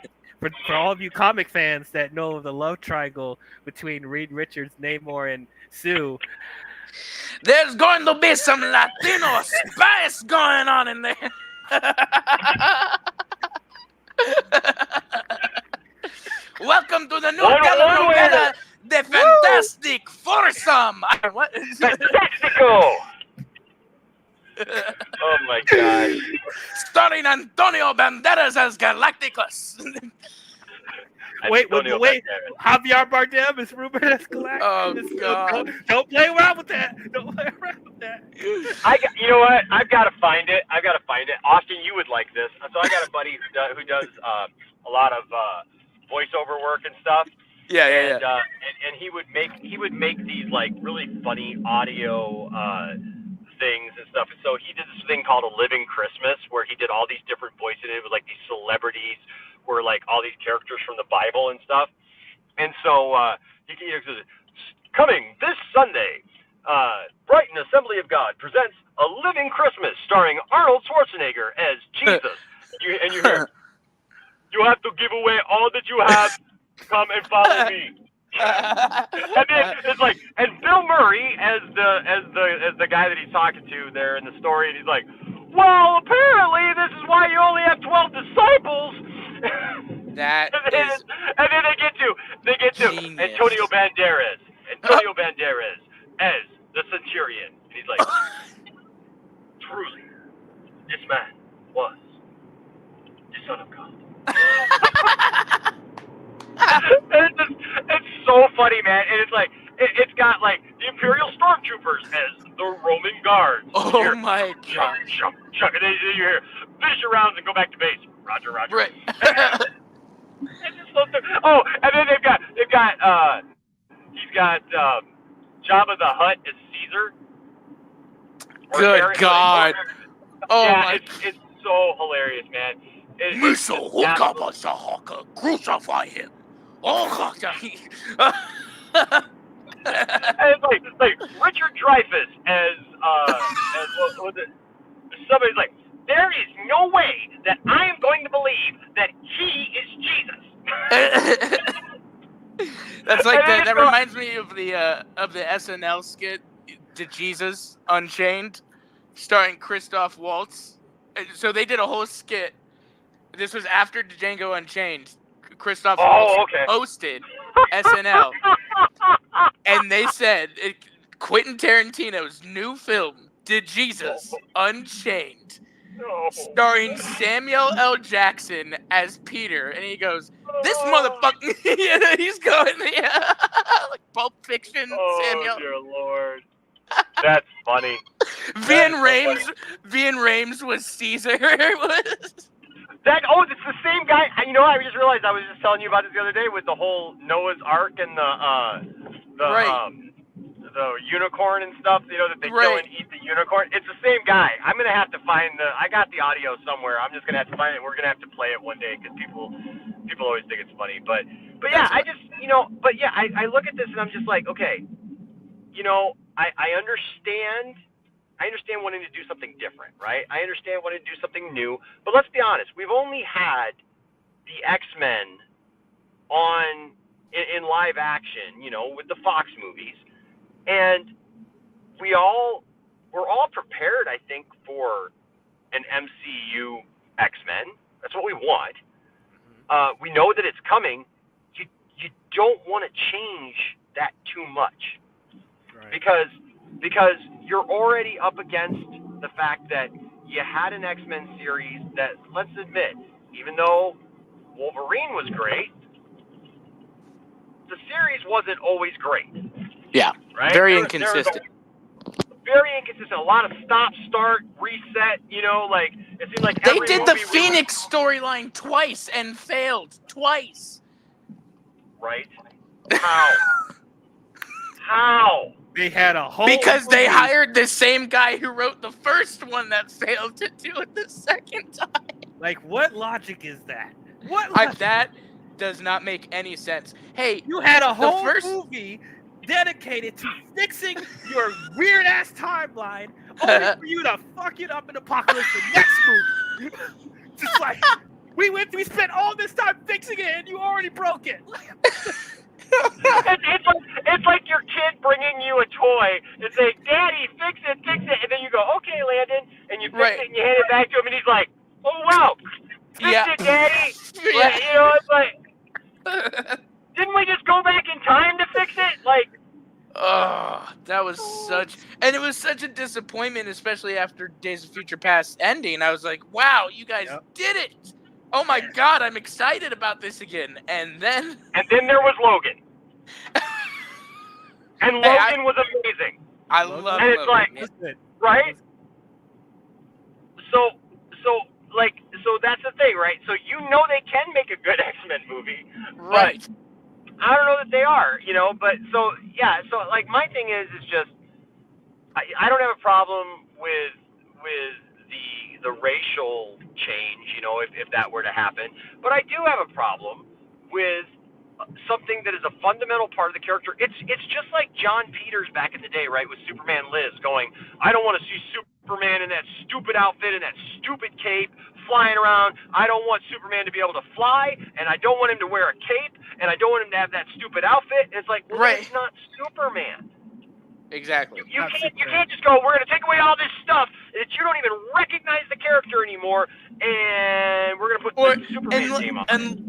all of you comic fans that know of the love triangle between Reed Richards, Namor, and Sue, there's going to be some Latino spice going on in there. Welcome to the new telenovela, The Fantastic Foursome. What is it? Fantastico! Oh my gosh. Starring Antonio Banderas as Galacticus. Wait, Antonio wait. Banderas. Javier Bardem is Ruben Escalante. Oh, God. Don't play around with that. Don't play around with that. You know what? I've got to find it. Austin, you would like this. So I got a buddy who does a lot of voiceover work and stuff. Yeah. And he would make these like really funny audio things and stuff. And so he did this thing called A Living Christmas, where he did all these different voices. It was like these celebrities were like all these characters from the Bible and stuff. And so he says, coming this Sunday, Brighton Assembly of God presents A Living Christmas, starring Arnold Schwarzenegger as Jesus. You hear, you have to give away all that you have. Come and follow me. And then it's like, and Bill Murray as the guy that he's talking to there in the story, and he's like, well, apparently this is why you only have 12 disciples. That and then they get to genius. Antonio Banderas as the centurion, and he's like, truly, this man was the Son of God. It's so funny, man. And it's like it's got like the Imperial Stormtroopers as the Roman guards. Oh my God! Chuck, and then you hear finish your rounds and go back to base. Roger. Right. Oh, and then he's got Jabba the Hutt as Caesar. Good God! Oh yeah, my! It's so hilarious, man. Crucify him! Oh, and it's like Richard Dreyfuss as what was it? Somebody's like, there is no way that I am going to believe that he is Jesus. That's like that reminds me of the SNL skit, "To Jesus Unchained," starring Christoph Waltz. So they did a whole skit. This was after Django Unchained. Christoph Waltz hosted SNL, and they said Quentin Tarantino's new film, "To Jesus Unchained," starring Samuel L. Jackson as Peter, and he goes, "This motherfucker," he's going, like Pulp Fiction. Samuel. Dear Lord, that's funny. Vin Rames was Caesar. It's the same guy. You know, I just realized I was just telling you about this the other day with the whole Noah's Ark and the unicorn and stuff. You know, that they kill and eat the unicorn. It's the same guy. I'm gonna have to find I got the audio somewhere. I'm just gonna have to find it. We're gonna have to play it one day because people always think it's funny. But yeah, I just I look at this and I'm just like, okay, you know, I understand. I understand wanting to do something different, right? I understand wanting to do something new. But let's be honest, we've only had the X-Men in live action, you know, with the Fox movies. And we're all prepared, I think, for an MCU X-Men. That's what we want. We know that it's coming. You don't want to change that too much. Right. Because you're already up against the fact that you had an X-Men series that, let's admit, even though Wolverine was great, the series wasn't always great. Yeah, right? Very inconsistent. Very inconsistent. A lot of stop, start, reset. You know, like it seemed like they did the Phoenix storyline twice and failed twice. Right? How? They had a whole because they hired the same guy who wrote the first one that failed to do it the second time. Like, what logic is that? That does not make any sense. Hey, you had a whole movie dedicated to fixing your weird ass timeline, only for you to fuck it up in Apocalypse the next movie. Just like we spent all this time fixing it, and you already broke it. It's like your kid bringing you a toy and saying, "Daddy, fix it," and then you go, "Okay, Landon," and you fix it and you hand it back to him, and he's like, "Oh wow, fix it, Daddy." Yeah. Like, you know, it's like, didn't we just go back in time to fix it? Like, that was it was such a disappointment, especially after Days of Future Past ending. I was like, "Wow, you guys did it! oh my God, I'm excited about this again. And then there was Logan. And Logan was amazing. I love and it's Logan. like, right? So that's the thing, right? So they can make a good X-Men movie, Right. but I don't know that they are, But so like my thing is just I don't have a problem with the racial change, if that were to happen, but I do have a problem with something that is a fundamental part of the character. It's just like John Peters back in the day, right, with Superman Lives, going, I don't want to see Superman in that stupid outfit and that stupid cape flying around. I don't want Superman to be able to fly, and I don't want him to wear a cape, and I don't want him to have that stupid outfit. And it's like, well, right. That's not Superman. Exactly. You can't just go, we're going to take away all this stuff that you don't even recognize the character anymore, and we're going to put the Superman name on it.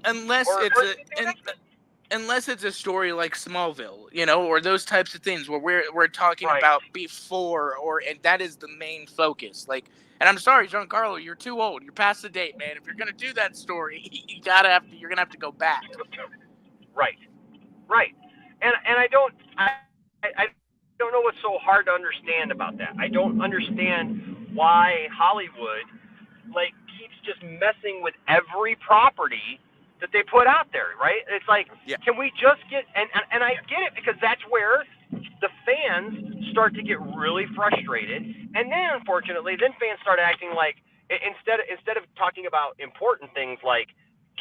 Unless it's a story like Smallville, or those types of things where we're talking Right. about before, and that is the main focus. Like, and I'm sorry, Giancarlo, you're too old. You're past the date, man. If you're gonna do that story, you're gonna have to go back. Right. And I don't know what's so hard to understand about that. I don't understand why Hollywood keeps just messing with every property that they put out there, right? It's like, Can we just get and I get it, because that's where the fans start to get really frustrated, and then unfortunately, fans start acting like instead of talking about important things like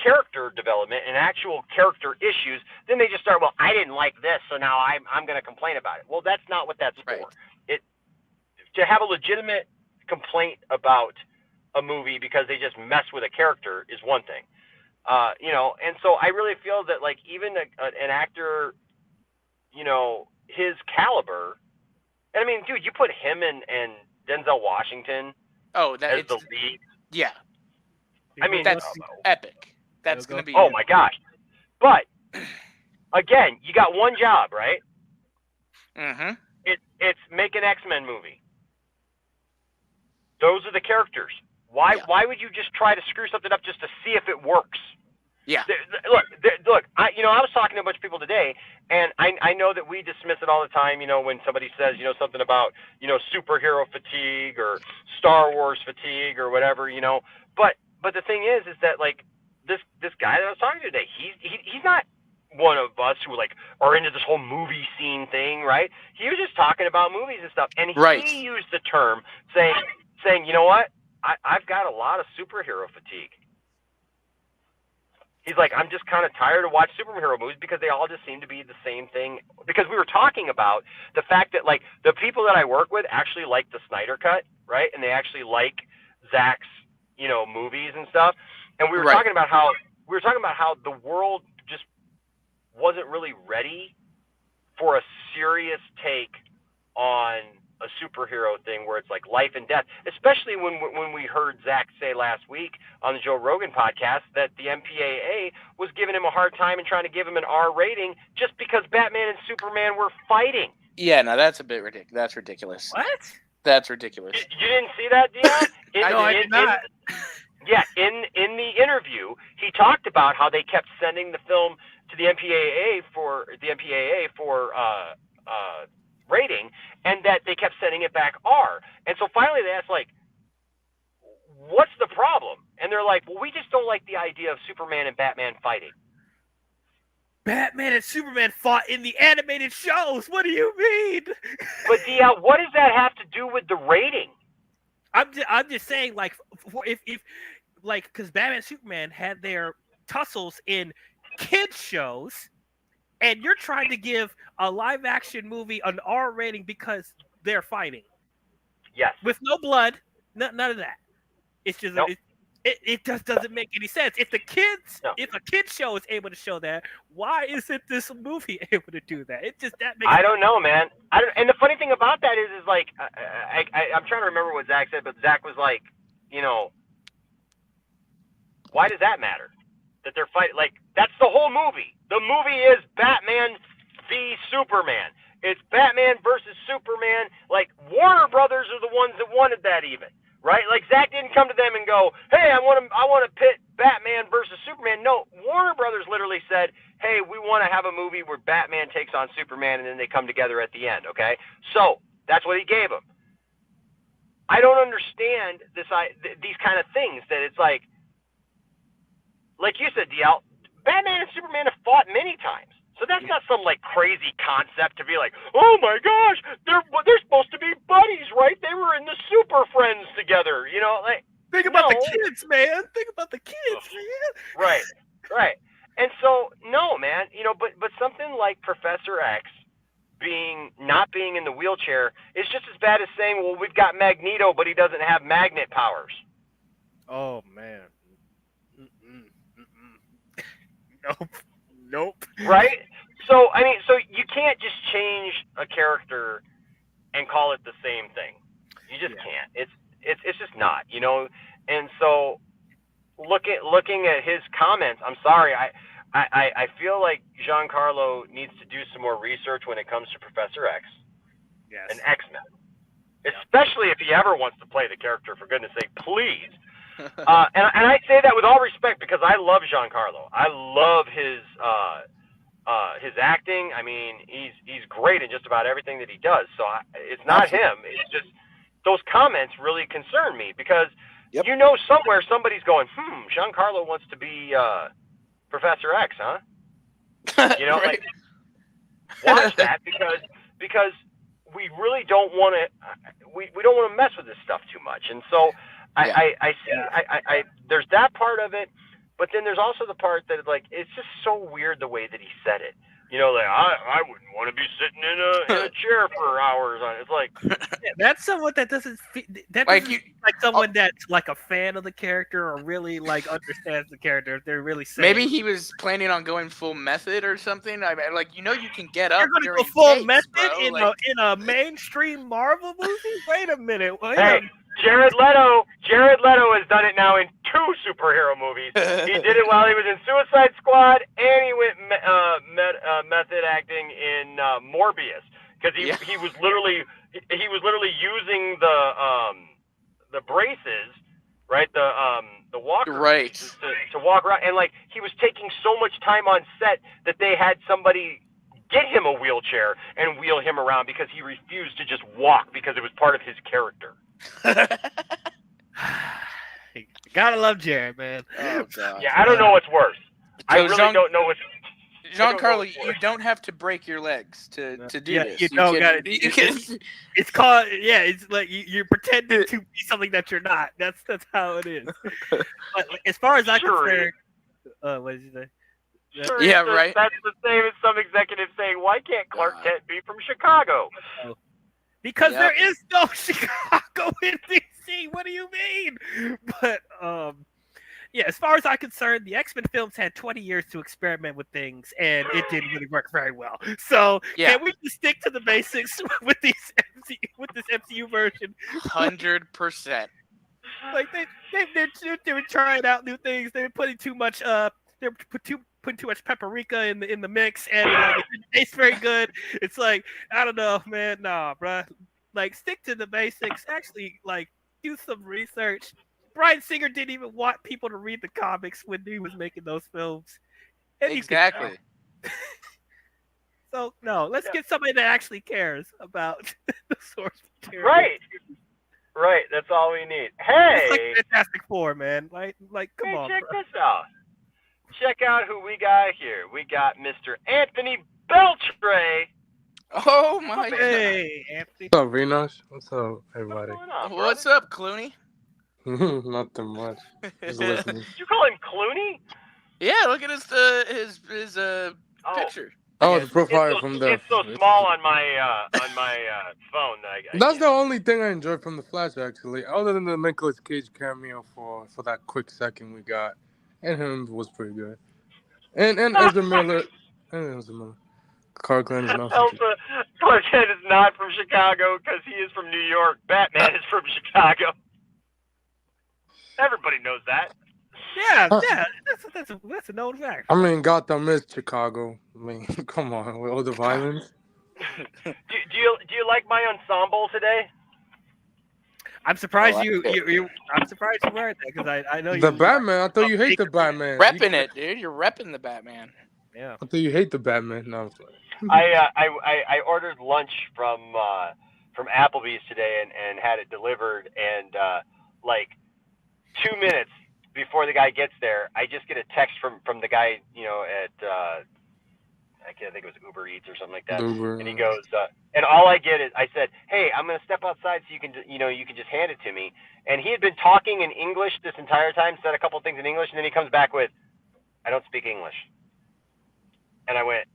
character development and actual character issues, then they just start, well, I didn't like this, so now I'm going to complain about it. Well, that's not what that's right. for. To have a legitimate complaint about a movie because they just mess with a character is one thing. And so I really feel that even an actor, his caliber, and I mean, dude, you put him and Denzel Washington as the lead. Yeah. I mean, that's epic. That's going to be. Oh my gosh. But again, you got one job, right? Mm-hmm. It's make an X-Men movie. Those are the characters. Why would you just try to screw something up just to see if it works? Yeah. Look. I was talking to a bunch of people today, and I know that we dismiss it all the time. When somebody says something about superhero fatigue or Star Wars fatigue or whatever. But the thing is that this guy that I was talking to today, he's not one of us who are into this whole movie scene thing, right? He was just talking about movies and stuff, and he used the term saying, you know what? I've got a lot of superhero fatigue. He's like, I'm just kind of tired of watching superhero movies because they all just seem to be the same thing. Because we were talking about the fact that the people that I work with actually like the Snyder Cut, right? And they actually like Zach's, movies and stuff. And we were talking about how the world just wasn't really ready for a serious take on a superhero thing where it's like life and death, especially when we heard Zach say last week on the Joe Rogan podcast that the MPAA was giving him a hard time and trying to give him an R rating just because Batman and Superman were fighting. Yeah, no, that's a bit ridiculous. That's ridiculous. What? That's ridiculous. You didn't see that, Dion? I did not. In the interview, he talked about how they kept sending the film to the MPAA for rating, and that they kept sending it back R. And so finally they asked, what's the problem? And they're like, well, we just don't like the idea of Superman and Batman fighting. Batman and Superman fought in the animated shows. What do you mean? But Dion, what does that have to do with the rating? I'm just saying, if because Batman and Superman had their tussles in kids shows, and you're trying to give a live action movie an R rating because they're fighting. Yes. With no blood, none of that. It's just nope. It just doesn't make any sense. If a kid show is able to show that, why isn't this movie able to do that? It just that makes. I don't know, man. And the funny thing about that is I'm trying to remember what Zach said, but Zach was like, why does that matter? That they're fighting, that's the whole movie. The movie is Batman v Superman. It's Batman versus Superman. Warner Brothers are the ones that wanted that even, right? Like Zack didn't come to them and go, "Hey, I want to pit Batman versus Superman." No, Warner Brothers literally said, "Hey, we want to have a movie where Batman takes on Superman, and then they come together at the end." Okay, so that's what he gave him. I don't understand these kind of things that it's like you said, DL, Batman and Superman have fought many times. So that's not some like crazy concept to be like, oh my gosh, they're supposed to be buddies, right? They were in the Super Friends together, you know. Like, think about the kids, man. Think about the kids, man. Right. And so no, man, you know, but something like Professor X not being in the wheelchair is just as bad as saying, well, we've got Magneto, but he doesn't have magnet powers. Oh man. Nope. Right? So I mean, so you can't just change a character and call it the same thing. You just can't. It's just not, you know. And so looking at his comments, I'm sorry, I feel like Giancarlo needs to do some more research when it comes to Professor X and X-Men. Especially if he ever wants to play the character, for goodness sake, please. And I say that with all respect because I love Giancarlo. I love his acting. I mean, he's great in just about everything that he does. So it's not him. It's just those comments really concern me because you know somewhere somebody's going, Giancarlo wants to be Professor X, huh? You know, like watch that because we really don't want to we don't want to mess with this stuff too much. And so I see there's that part of it, but then there's also the part that like it's just so weird the way that he said it. You know, like I wouldn't want to be sitting in a chair for hours on it. It's like that's someone that doesn't like someone that's like a fan of the character or really like understands the character. If they're really saying maybe he was planning on going full method or something. I mean, like, you know, you can get up. You're going to go full method in a mainstream Marvel movie. Wait a minute. Hey, Jared Leto has done it now in 2 superhero movies. He did it while he was in Suicide Squad, and he went method acting in Morbius because he was literally using the braces, right? The walker to walk around, and like he was taking so much time on set that they had somebody get him a wheelchair and wheel him around because he refused to just walk because it was part of his character. Gotta love Jared, man. Oh, God. Yeah, I don't know what's worse. I really don't know what's. Giancarlo, you don't have to break your legs to do this. You don't got it. It's called it's like you're pretending to be something that you're not. That's how it is. But as far as I'm concerned, what did you say? Right. That's the same as some executive saying, "Why can't Clark Kent be from Chicago?" Because there is no Chicago in DC. What do you mean? But as far as I'm concerned, the X-Men films had 20 years to experiment with things, and it didn't really work very well. So can we just stick to the basics with this MCU version? 100%. Like they were trying out new things. They were putting too much. They were putting too much paprika in the mix, and it didn't taste very good. It's like, I don't know, man. Nah, bruh. Like, stick to the basics. Actually, like, do some research. Bryan Singer didn't even want people to read the comics when he was making those films. And exactly. So, no, let's get somebody that actually cares about the source material. Right. That's all we need. Hey! It's like Fantastic Four, man. Like come on, check bro. this out. Check out who we got here. We got Mr. Anthony Beltre. Oh my God. Hey, Anthony. What's up, Enosh? What's up, everybody? What's up, Clooney? Nothing much. Just listening. Did you call him Clooney? Yeah, look at his picture. Oh, the profile from the. It's so small on my phone. That's the only thing I enjoyed from the Flash, actually, other than the Nicolas Cage cameo for that quick second we got, and him was pretty good, and Ezra Miller, Clark Kent is not. Clark Kent is not from Chicago because he is from New York. Batman is from Chicago. Everybody knows that. Yeah, that's a known fact. I mean, Gotham is Chicago. I mean, come on, with all the violence. Do you like my ensemble today? I'm surprised Oh, I'm surprised you weren't there because I know you. The Batman. I thought you hate the Batman. repping it, dude. You're repping the Batman. Yeah. I thought you hate the Batman. No, I'm playing. I ordered lunch from Applebee's today and had it delivered, and like 2 minutes before the guy gets there, I just get a text from the guy, at I think it was Uber Eats or something like that, and he goes, and all I get is I said, hey, I'm gonna step outside so you can just hand it to me, and he had been talking in English this entire time, said a couple things in English, and then he comes back with, I don't speak English, and I went,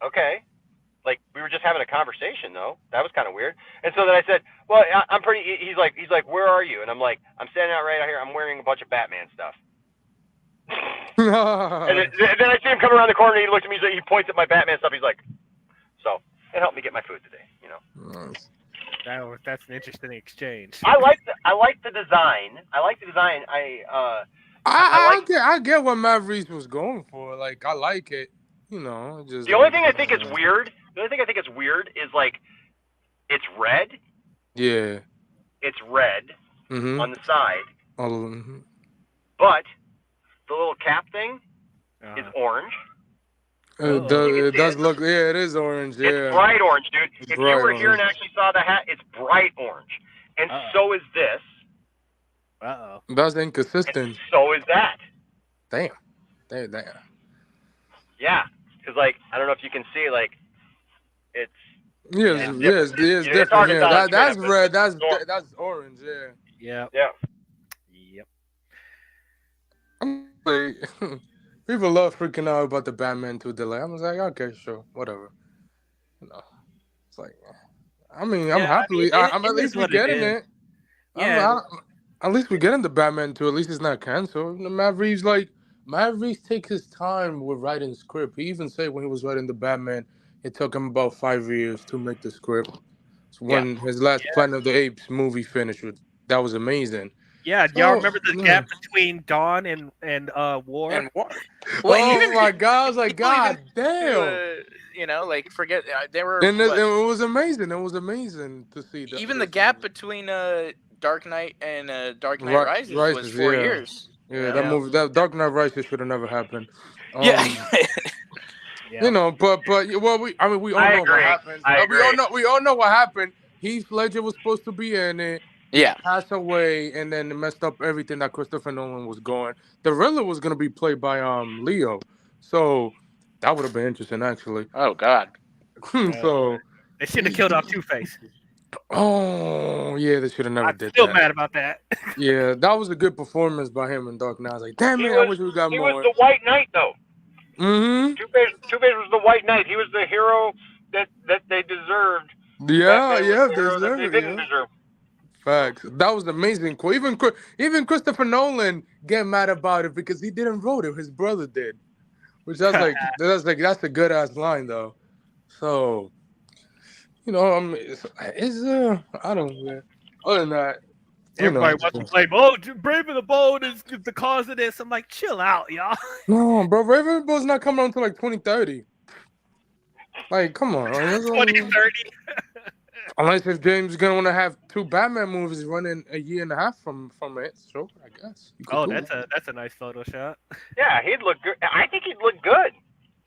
okay. Like, we were just having a conversation, though. That was kind of weird. And so then I said, well, I'm pretty, he's like, where are you? And I'm like, I'm standing out right out here. I'm wearing a bunch of Batman stuff. And then I see him come around the corner, and he looks at me, he points at my Batman stuff. He's like, so it helped me get my food today, Nice. That's an interesting exchange. I like the design. I get what Matt Reeves was going for. Like, I like it. Just the only thing I think is weird. The only thing I think is weird is like, it's red. Yeah. It's red on the side. But the little cap thing is orange. It does look. Yeah, it is orange. Yeah. It's bright orange, dude. It's if bright you were here orange. and actually saw the hat, it's bright orange, and so is this. That's inconsistent. And so is that. Damn. Yeah, because like I don't know if you can see, like it's. Yes, it's different. Yeah, that's straight red. up, That's orange. Yeah. Yeah. Yep. People love freaking out about the Batman 2 delay. I was like, okay, sure, whatever. It's like, I'm happily. I'm at least we're getting it. Yeah. At least we're getting the Batman 2. At least it's not canceled. Matt Reeves takes his time with writing the script. He even said when he was writing the Batman, it took him about 5 years to make the script. So when his last Planet of the Apes movie finished, that was amazing. Yeah, y'all remember the gap between Dawn and War? And War. Well, my God, I was like, God damn. Forget they were. And it was amazing. It was amazing to see that. Even the gap between Dark Knight and Dark Knight Rises was 4 years. Yeah, that movie, that Dark Knight Rises should have never happened. But we all know what happened. We all know what happened. Heath Ledger was supposed to be in it. Yeah. Passed away, and then it messed up everything that Christopher Nolan was going. The Riddler was gonna be played by Leo, so that would have been interesting, actually. Oh God. So they should have killed off Two-Face. Oh yeah, they should have never did that. I'm still mad about that. Yeah, that was a good performance by him in Dark Knight. I was like, damn it, I wish we got more. He was the White Knight, though. Mm-hmm. Two-Face was the White Knight. He was the hero that they deserved. Yeah, they didn't deserve. Facts. That was amazing. Even Christopher Nolan get mad about it because he didn't wrote it. His brother did. Which that's a good ass line though. So, I don't know. Other than that, everybody wants to blame. Oh, Brave and the Bold is the cause of this. I'm like, chill out, y'all. No, bro, Brave and the Bold's not coming out until like 2030. Like, come on. 2030. Unless if James is gonna want to have 2 Batman movies running a year and a half from it, sure, I guess. That's a nice Photoshop. Yeah, he'd look good. I think he'd look good.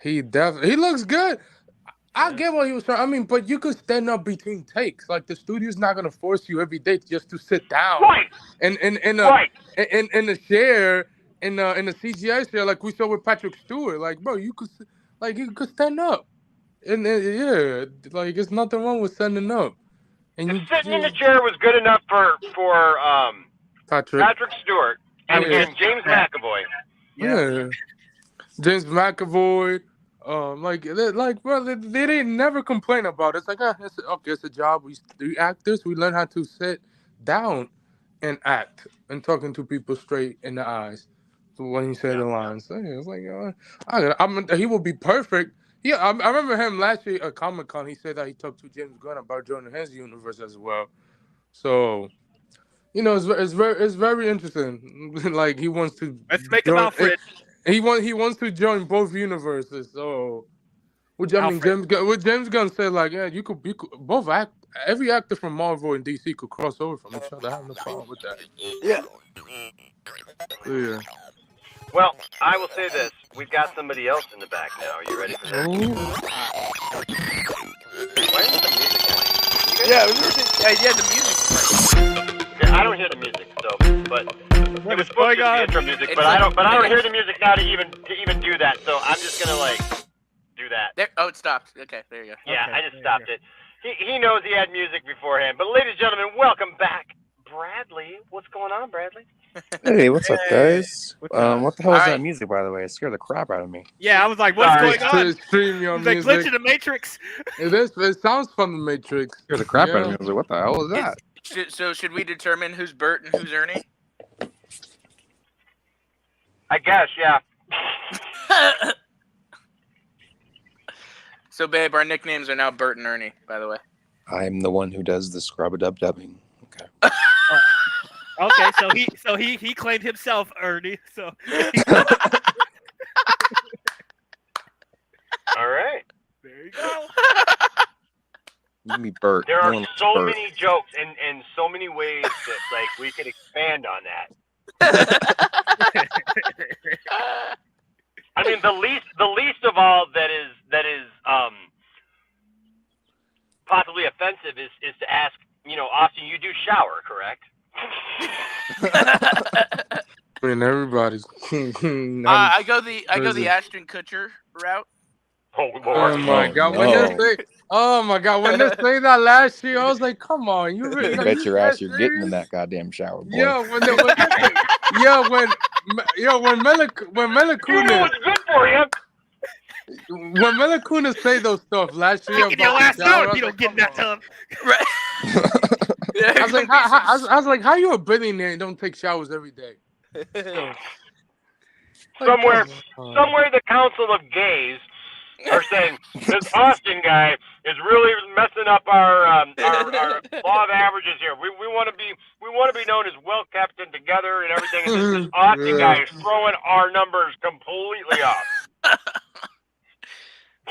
He looks good. I get what he was trying. I mean, but you could stand up between takes. Like the studio's not gonna force you every day just to sit down. Right. In a chair in a CGI chair like we saw with Patrick Stewart. Like, bro, you could stand up. And it's nothing wrong with standing up. And sitting in the chair was good enough for Patrick Stewart and James McAvoy. Yeah. James McAvoy. Bro, they didn't never complain about it. It's like, it's a job. We actors, we learn how to sit down and act and talking to people straight in the eyes when he said the lines. So, it's like, he will be perfect. Yeah, I remember him last year at Comic-Con. He said that he talked to James Gunn about joining his universe as well. So, it's very interesting. Like he wants to. Let's make him Alfred. He wants to join both universes. So, James Gunn said, like, yeah, you could both every actor from Marvel and DC could cross over from each other. I have no problem with that. Yeah. Yeah. Well, I will say this: we've got somebody else in the back now. Are you ready for this? Why isn't the music playing? Yeah, the music. Yeah, I don't hear the music, so but it was supposed to be the intro music, but I don't hear the music now to even do that. So I'm just gonna do that. There. Oh, it stopped. Okay, there you go. Yeah, Okay, I just stopped it. He knows he had music beforehand. But ladies and gentlemen, welcome back, Bradley. What's going on, Bradley? Hey, what's up, guys? What's up? What the hell is Alright. that music, by the way? It scared the crap out of me. Yeah, I was like, what's Sorry. going on? Stream your He's like, music. glitch in the Matrix. It sounds from the Matrix. Scared the crap out of Yeah. me. I was like, what the hell is that? So should we determine who's Bert and who's Ernie? I guess, yeah. So, babe, our nicknames are now Bert and Ernie, by the way. I'm the one who does the scrub-a-dub-dubbing. Okay. Okay, so he claimed himself, Ernie. So All right. there you go. Give me Bert. There No are one likes so Bert. many jokes and so many ways that we could expand on that. I mean, the least of all that is possibly offensive is to ask, Austin, you do shower, correct? I mean, everybody's. I go the Ashton Kutcher route. Oh Oh Lord! my God! no. When they say that last year, I was like, "Come on, you really?" You like, bet you your ass that you're getting in serious? that goddamn shower, boy. Yeah, when Mila You know Kunis, what's good for you? when Mila Kunis say those stuff last year, Taking your about ass the shower, I out if was you don't like, get in that "Come on." Right. I was like, I was like, how you a billionaire and don't take showers every day? Like, Somewhere come on. the Council of Gays are saying this Austin guy is really messing up our law of averages here. We want to be known as well kept and together and everything. And this Austin guy is throwing our numbers completely off.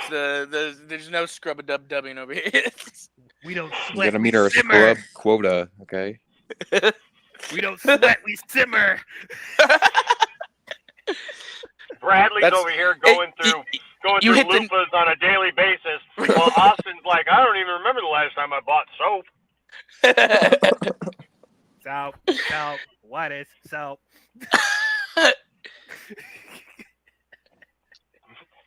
There's no scrub-a-dub-dubbing over here. We don't You sweat. gotta meet we our simmer. scrub quota, okay? We don't sweat. We simmer. Bradley's That's- over here going through you hit the- loofahs on a daily basis. Well, Austin's like, I don't even remember the last time I bought soap. Soap. What is soap?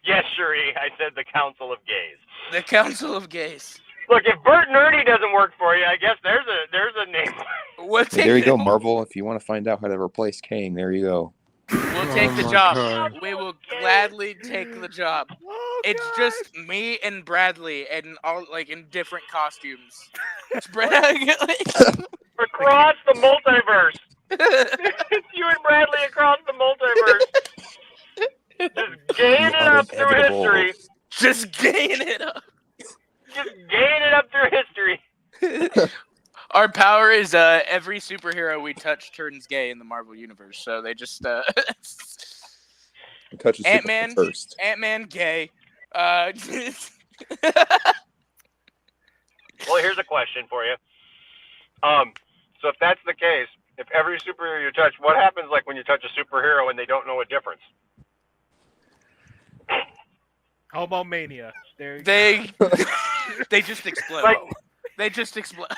Yes, Cherie, I said the Council of Gays. The Council of Gays. Look, if Bert and Ernie doesn't work for you, I guess there's a name. We'll Hey, there you go, Marvel. If you want to find out how to replace Kane, there you go. We'll take the my job. God. We will gladly take the job. Oh, It's God. just me and Bradley, and all in different costumes. It's Bradley. Across the multiverse. It's you and Bradley across the multiverse. Just gaining it up through Inevitable. history. Just gain it up. Just gaining it up through history. Our power is every superhero we touch turns gay in the Marvel universe. So they just Touch the Ant-Man. Superman first. Ant-Man gay. Well, here's a question for you. So if that's the case, if every superhero you touch, what happens like when you touch a superhero and they don't know a difference? Homomania. There you they just explode. Like- They just explode.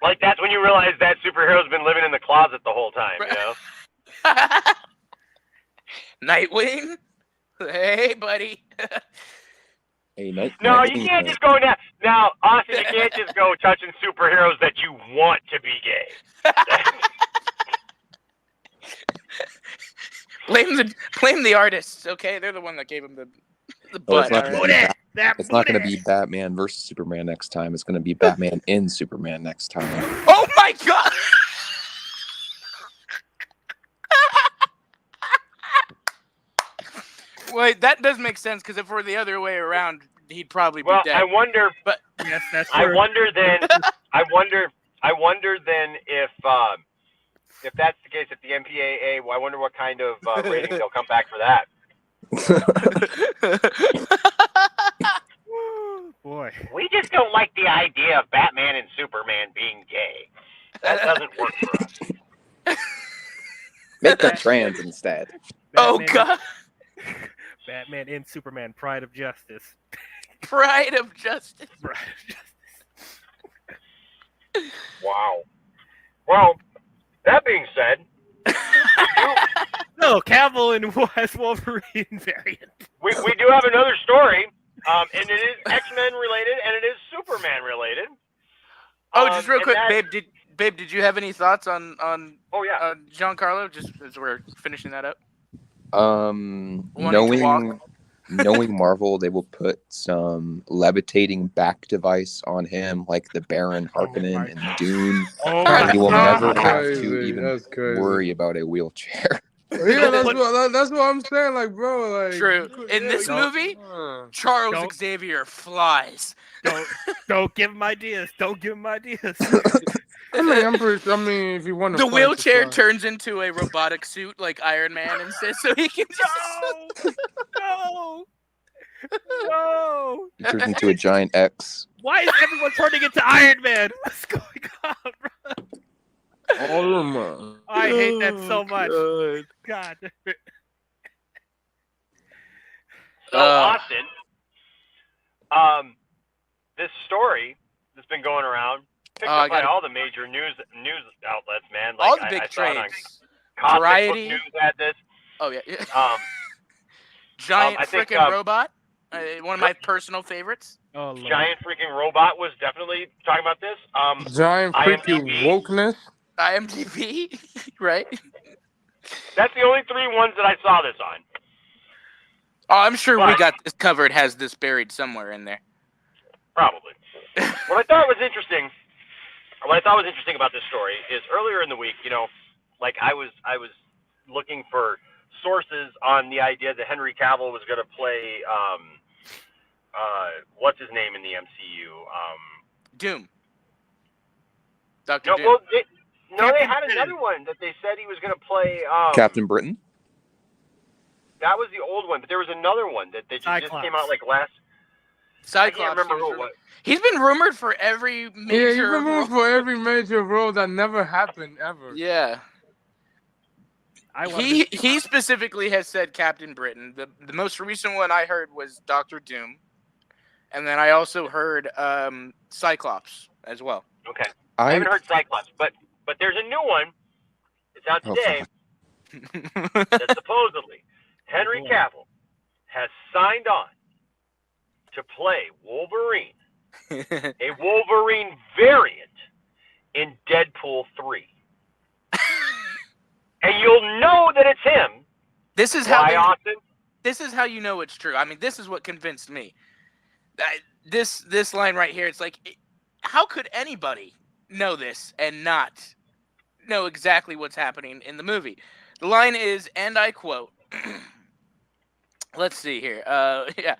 Like that's when you realize that superhero's been living in the closet the whole time, you know? Nightwing. Hey, buddy. Hey, Night. No, Night you King, can't just go now. Now, Austin, you can't just go touching superheroes that you want to be gay. Blame the artists, okay? They're the one that gave him the Oh, it's butt. not all gonna right? be Booty. Bat- That It's not going to booty. be Batman versus Superman next time. It's going to be Batman in Superman next time. Oh my god! Wait, that does make sense because if we're the other way around, he'd probably be Well, dead. I wonder. Yes, that's I true. wonder then. I wonder then if that's the case, if the MPAA, I wonder what kind of rating they'll come back for that. boy. We just don't like the idea of Batman and Superman being gay. That doesn't work for us. Make them trans instead. Oh Batman God, Batman and Superman, Pride of Justice. pride of justice. Pride of Justice. Wow. Well, that being said, No, Cavill and as Wolverine variant. we do have another story, and it is X-Men related, and it is Superman related. Oh, just real and quick, that- babe, did you have any thoughts on Oh yeah. Giancarlo? Just as we're finishing that up. Knowing Marvel, they will put some levitating back device on him, like the Baron Harkonnen in Dune. Oh And he will God. never have Crazy. to even That's crazy. worry about a wheelchair. Yeah, that's what I'm saying. Like, bro, like True. In this movie, Charles Don't- Xavier flies. Don't give him ideas. Don't give him ideas. I mean, if you want to, The wheelchair turns into a robotic suit like Iron Man and says so he can just... No. No. He turns into a giant X. Why is everyone turning into Iron Man? What's going on, bro? All of them. I hate that so much. God. So Austin, this story that's been going around, picked up by all the major news outlets, man. Like, all the big I saw it on trades. Comic Book Variety. News had this. Oh yeah. I Giant think, freaking robot. One of my personal favorites. Oh, Lord. Giant freaking robot was definitely talking about this. Giant freaking IMDb. wokeness. IMDb, right? That's the only 3 ones that I saw this on. Oh, I'm sure we But- got this covered. Has this buried somewhere in there? Probably. What I thought was interesting about this story is earlier in the week, like I was looking for sources on the idea that Henry Cavill was going to play what's his name in the MCU? Doom. Dr. No, Doom. well, they had another one that they said he was going to play. Captain Britain? That was the old one, but there was another one that just came out like last. Cyclops. I can't remember who it was. He's been rumored for every major. Yeah, you remember for every major role that never happened ever. Yeah. He specifically has said Captain Britain. The most recent one I heard was Dr. Doom, and then I also heard Cyclops as well. Okay, I haven't heard Cyclops, but there's a new one. It's out today. That supposedly Henry Cavill has signed on to play Wolverine, a Wolverine variant in Deadpool 3. And you'll know that it's him. This is Austin? This is how you know it's true. I mean, this is what convinced me. This line right here, it's like, how could anybody know this and not know exactly what's happening in the movie? The line is, and I quote, let's see here. Yeah.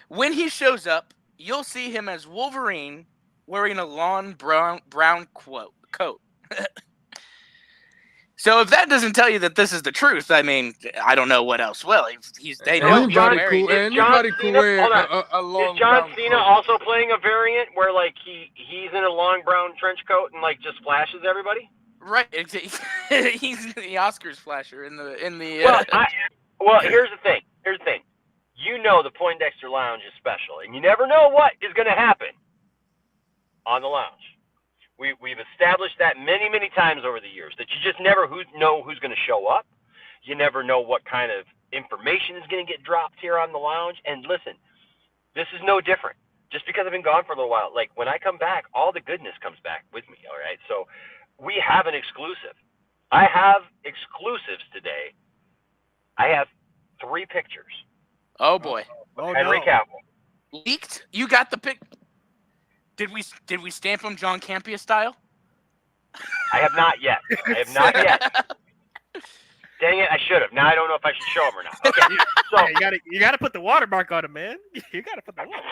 When he shows up, you'll see him as Wolverine wearing a lawn brown coat. So if that doesn't tell you that this is the truth, I mean, I don't know what else will. They know anybody could wear a long Is John brown Cena coat. also playing a variant where like he's in a long brown trench coat and like just flashes everybody? Right. He's the Oscars flasher in the. Well, here's the thing. You know the Poindexter Lounge is special, and you never know what is going to happen on the lounge. We've established that many, many times over the years, that you just never know who's going to show up. You never know what kind of information is going to get dropped here on the lounge. And listen, this is no different. Just because I've been gone for a little while, like when I come back, all the goodness comes back with me, all right? So we have an exclusive. I have exclusives today. I have 3 pictures. Oh, boy. Henry Cavill. Leaked? You got the pic? Did we stamp him John Campea style? I have not yet. Dang it, I should have. Now I don't know if I should show him or not. Okay, so you gotta put the watermark on him, man. You gotta put the watermark.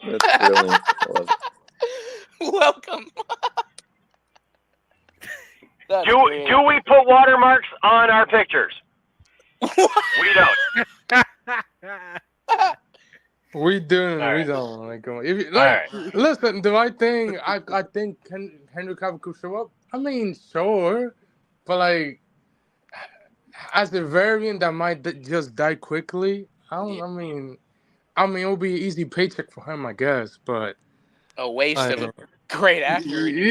That's brilliant. I love it. Welcome. do we put watermarks on our pictures? What doing. All We right. don't like him. If you, All like, right. listen, do I think I think Henry Cavill could show up? I mean, sure, but like as a variant that might just die quickly. I don't. I mean, it'll be an easy paycheck for him, I guess. But A waste of a like, great actor in your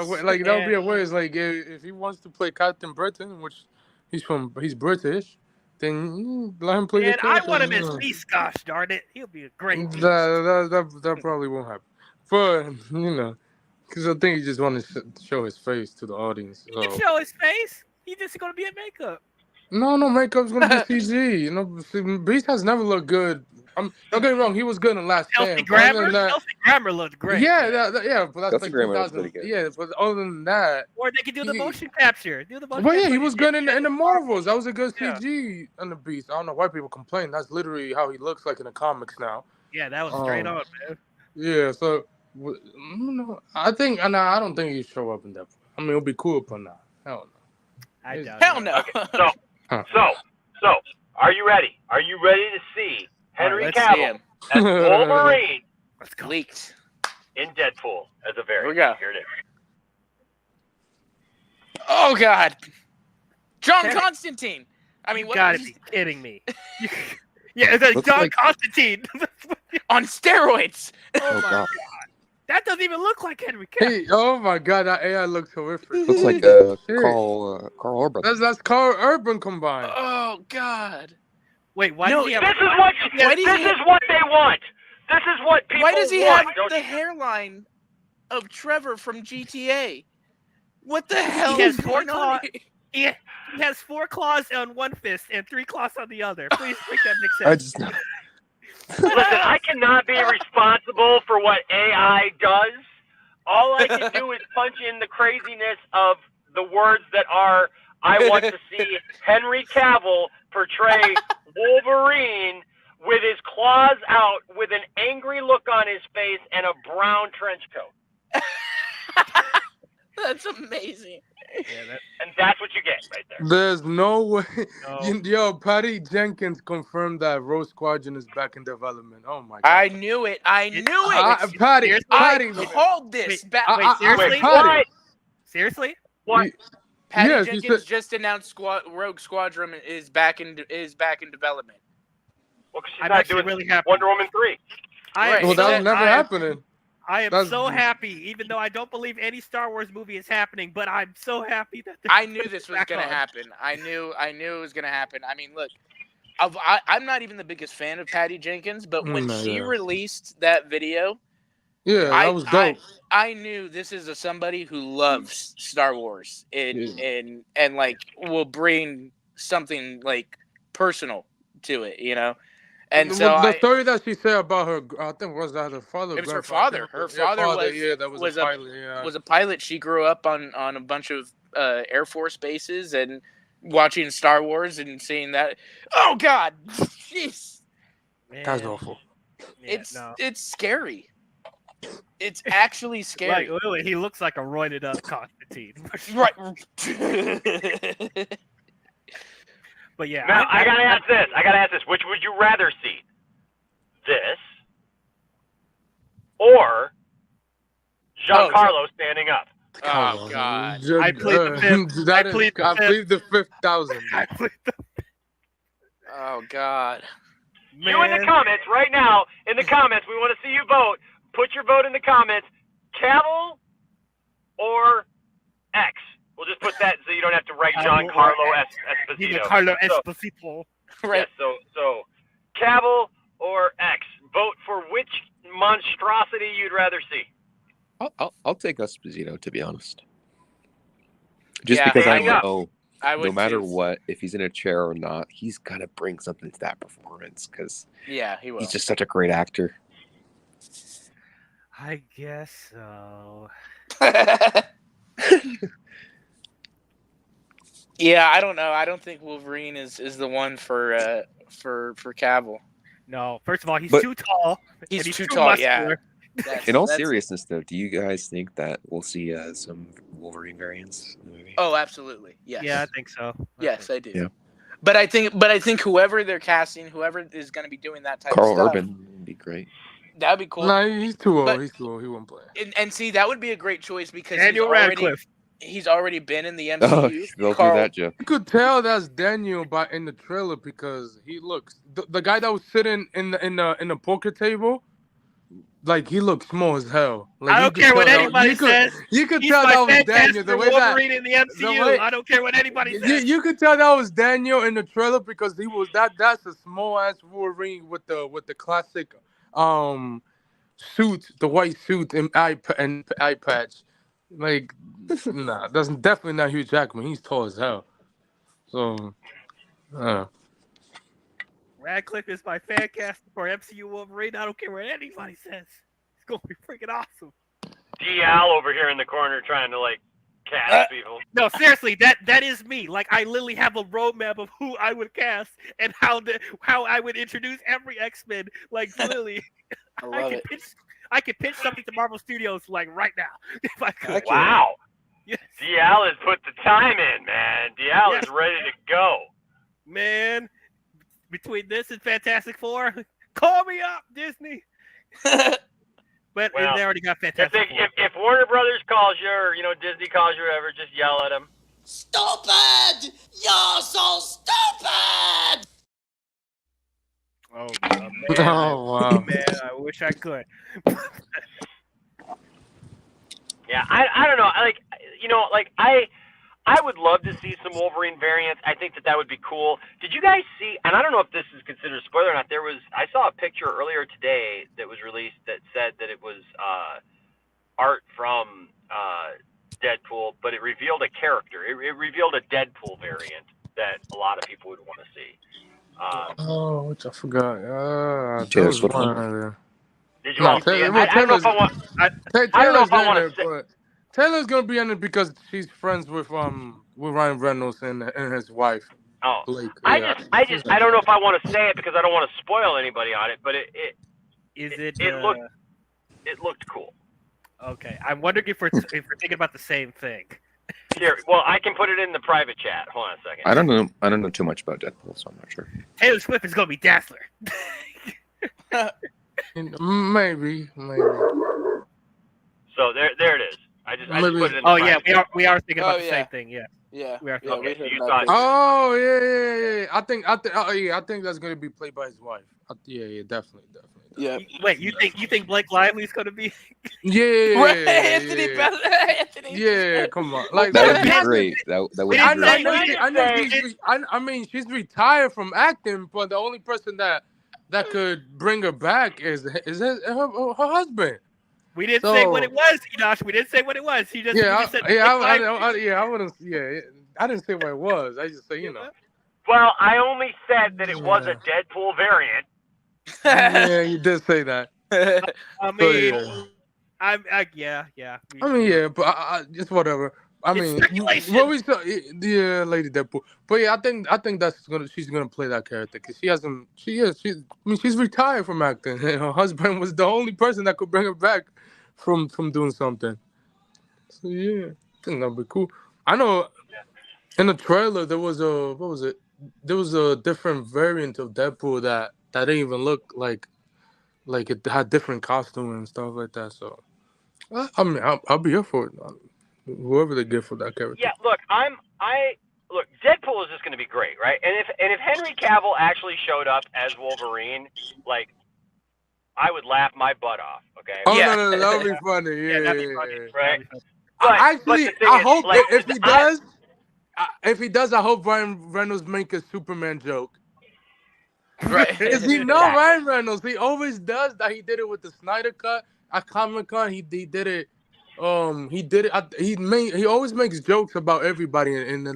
universe. like that would be Yeah. a waste. Like if he wants to play Captain Britain, which he's British, then let him play the And I character. want him as Beast, gosh darn it. He'll be a great Beast. That probably won't happen. But because I think he just want to show his face to the audience. He So. can show his face. He's just going to be in makeup. No, makeup's gonna be CG. Beast has never looked good. Don't get me wrong, he was good in Last Kelsey Stand. But other Grammer? than that, Kelsey Grammer looked great. yeah, but that's Kelsey like Grammer was 2000. pretty good. Yeah, but other than that, Or they could do the He- motion capture. well, yeah, he was good in the Marvels. That was a good Yeah. CG on the Beast. I don't know why people complain. That's literally how he looks like in the comics now. Yeah, that was straight on, man. Yeah, so I think, I don't think he'd show up in that. I mean, it'll be cool, but nah, hell no. I doubt Hell it. no. So, are you ready? Are you ready to see Henry Let's see Cavill him. as Wolverine Let's go. Leaked. in Deadpool as a variant? Here we go. Here it is. Oh God. John Okay. Constantine. I mean, You what? gotta be kidding me. Yeah, it's like Looks John like- Constantine. On steroids. Oh god, That doesn't even look like Henry Cavill. Hey, oh my God, that AI looks horrific. looks like Shit. Carl Urban. That's Carl Urban combined. Oh God. Wait, why No, does he have This is what Why does this he- is what they want. This is what people Why does he want. have Don't the you? hairline of Trevor from GTA? What the hell has is going four on? he has 4 claws on one fist and 3 claws on the other. Please make that make I sense. just Listen, I cannot be responsible for what AI does. All I can do is punch in the craziness of the words that are, I want to see Henry Cavill portray Wolverine with his claws out, with an angry look on his face, and a brown trench coat. That's amazing. And that's what you get right there. There's no way. No. Yo, Patty Jenkins confirmed that Rogue Squadron is back in development. Oh my God. I knew it. Patty, Seriously? Patty. I called this. Wait, back. wait, seriously? Wait, what? Seriously? What? Patty Yes, you Jenkins said- just announced Rogue Squadron is back in development. Well, 'cause she's I'm not actually doing really happy. Wonder Woman 3. Right. Well, that was never I am- happening. I am That's- so happy, even though I don't believe any Star Wars movie is happening, but I'm so happy that I knew this was back gonna on. happen. I knew it was gonna happen. I mean, look, I'm not even the biggest fan of Patty Jenkins, but when No, she yeah. released that video, Yeah, that was dope. I knew this is somebody who loves Star Wars and like will bring something like personal to it, you know. And so the story that she said about her, I think was that her father. It was her grandfather? father. Her father was- yeah, that was a pilot. Yeah, was a pilot. She grew up on a bunch of Air Force bases and watching Star Wars and seeing that. Oh God, jeez, that's awful. Yeah, it's scary. It's actually scary. Like, literally, he looks like a roided up Constantine. Right. But yeah, Now, I gotta ask this. Which would you rather see? This or Giancarlo standing up? Oh God. I plead the fifth. That I is- plead the I fifth. plead the 5,000. Oh God. You in the comments right now. In the comments, we want to see you vote. Put your vote in the comments. Cavill or X. We'll just put that so you don't have to write Giancarlo Esposito. Giancarlo So- Esposito. Right. Yeah, so Cavill or X. Vote for which monstrosity you'd rather see. I'll take Esposito, to be honest. Just Yeah, because I hang up. know I would no matter choose- what, if he's in a chair or not, he's gotta bring something to that performance because Yeah, he will. he's just such a great actor. I guess so. Yeah, I don't know. I don't think Wolverine is the one for Cavill. No, first of all, he's But- too tall. He's and too tall. Yeah. muscular. In all That's- seriousness, though, do you guys think that we'll see some Wolverine variants in the movie? Oh, absolutely. Yes. Yeah, I think so. Yes, I do. Yeah. But I think whoever they're casting, whoever is going to be doing that type Carl of stuff, Urban would be great. that'd be cool. Nah, he's too old. But- He's too old. He won't play. And see, that would be a great choice because Daniel Radcliffe. he's already been in the Oh, MCU. they'll Carl, do that, Jeff. You could tell that's Daniel in the trailer because he looks the guy that was sitting in the poker table. Like he looks small as hell. Like, I don't care what anybody says. You could He's tell my that was fantastic Daniel. The way Wolverine in the MCU. the way- I don't care what anybody says. you could tell that was Daniel in the trailer because he was that's a small ass Wolverine with the classic suit, the white suit and eye patch. Like nah, that's definitely not Hugh Jackman. He's tall as hell. So Radcliffe is my fan cast for MCU Wolverine. I don't care what anybody says. It's gonna be freaking awesome. DL over here in the corner trying to like cast people. No, seriously, that is me. Like I literally have a roadmap of who I would cast and how I would introduce every X-Men. Like literally, I love it. I could pitch something to Marvel Studios like right now if I could. Wow. Yes. DL has put the time in, man. DL Yes. is ready to go. Man, between this and Fantastic Four, call me up, Disney. But Well, they already got Fantastic Four. If Warner Brothers calls you or Disney calls you or whatever, just yell at them. Stupid! You're so stupid! Oh, man. oh wow. Man, I wish I could. Yeah, I don't know. I would love to see some Wolverine variants. I think that would be cool. Did you guys see? And I don't know if this is considered a spoiler or not. I saw a picture earlier today that was released that said that it was art from Deadpool, but it revealed a character. It revealed a Deadpool variant that a lot of people would want to see. Oh, which I forgot. Taylor There was Swift one one. out there. Did you want to see it? well, I don't know if I want. I don't know if I want to. but Taylor's gonna be in it because she's friends with Ryan Reynolds and his wife. Oh, Blake. I Yeah. I don't know if I want to say it because I don't want to spoil anybody on it, but it looked cool. Okay, I'm wondering if we're thinking about the same thing. Here, well, I can put it in the private chat. Hold on a second. I don't know too much about Deadpool, so I'm not sure. Taylor Swift is gonna be Dazzler. Maybe. So there it is. I just put it in the Oh yeah, private we are thinking about Oh, the yeah. same thing. Yeah. Yeah, We are yeah, talking- we heard You about thought- Oh yeah. I think that's gonna be played by his wife. Yeah, definitely. Yeah. Wait, you think Blake Lively's gonna be? Yeah. Right, Anthony. Anthony. Yeah, come on. Like That would be that's- great. That would be I great. know she's retired from acting, but the only person that could bring her back is her husband. We didn't say what So- it was, Enosh. We didn't say what it was. He just we just said Blake Lively. I wouldn't. Yeah, I didn't say what it was. I just say Well, I only said that it was a Deadpool variant. Yeah, you did say that. I mean, yeah. Yeah, but I just whatever. I It's mean, speculation. what we saw, yeah, Lady Deadpool. But yeah, I think she's gonna play that character because she's retired from acting. And her husband was the only person that could bring her back from doing something. So yeah, I think that'd be cool. I know in the trailer there was there was a different variant of Deadpool that didn't even look like it had different costume and stuff like that. So I mean, I'll be here for it. Whoever they get for that character. Yeah, look, look, Deadpool is just going to be great, right? And if Henry Cavill actually showed up as Wolverine, like, I would laugh my butt off. Okay. Oh Yeah. no, that would be funny. Yeah, that'd be funny. Right. Actually, but the thing I is, hope like, if he does, I hope Ryan Reynolds make a Superman joke. Right. Cause he know Ryan Reynolds, he always does that. He did it with the Snyder Cut at Comic-Con. He did it. He always makes jokes about everybody in the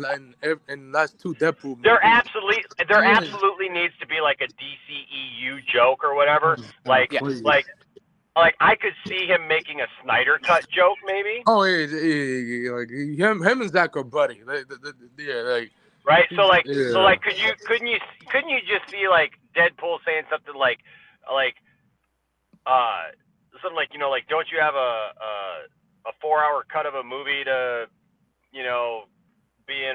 last two Deadpool movies. There absolutely needs to be like a DCEU joke or whatever. Like I could see him making a Snyder Cut joke, maybe. Oh yeah, like him and Zach are buddy. Right. So like, Yeah. couldn't you just see like Deadpool saying something like something like like don't you have a 4-hour cut of a movie to be in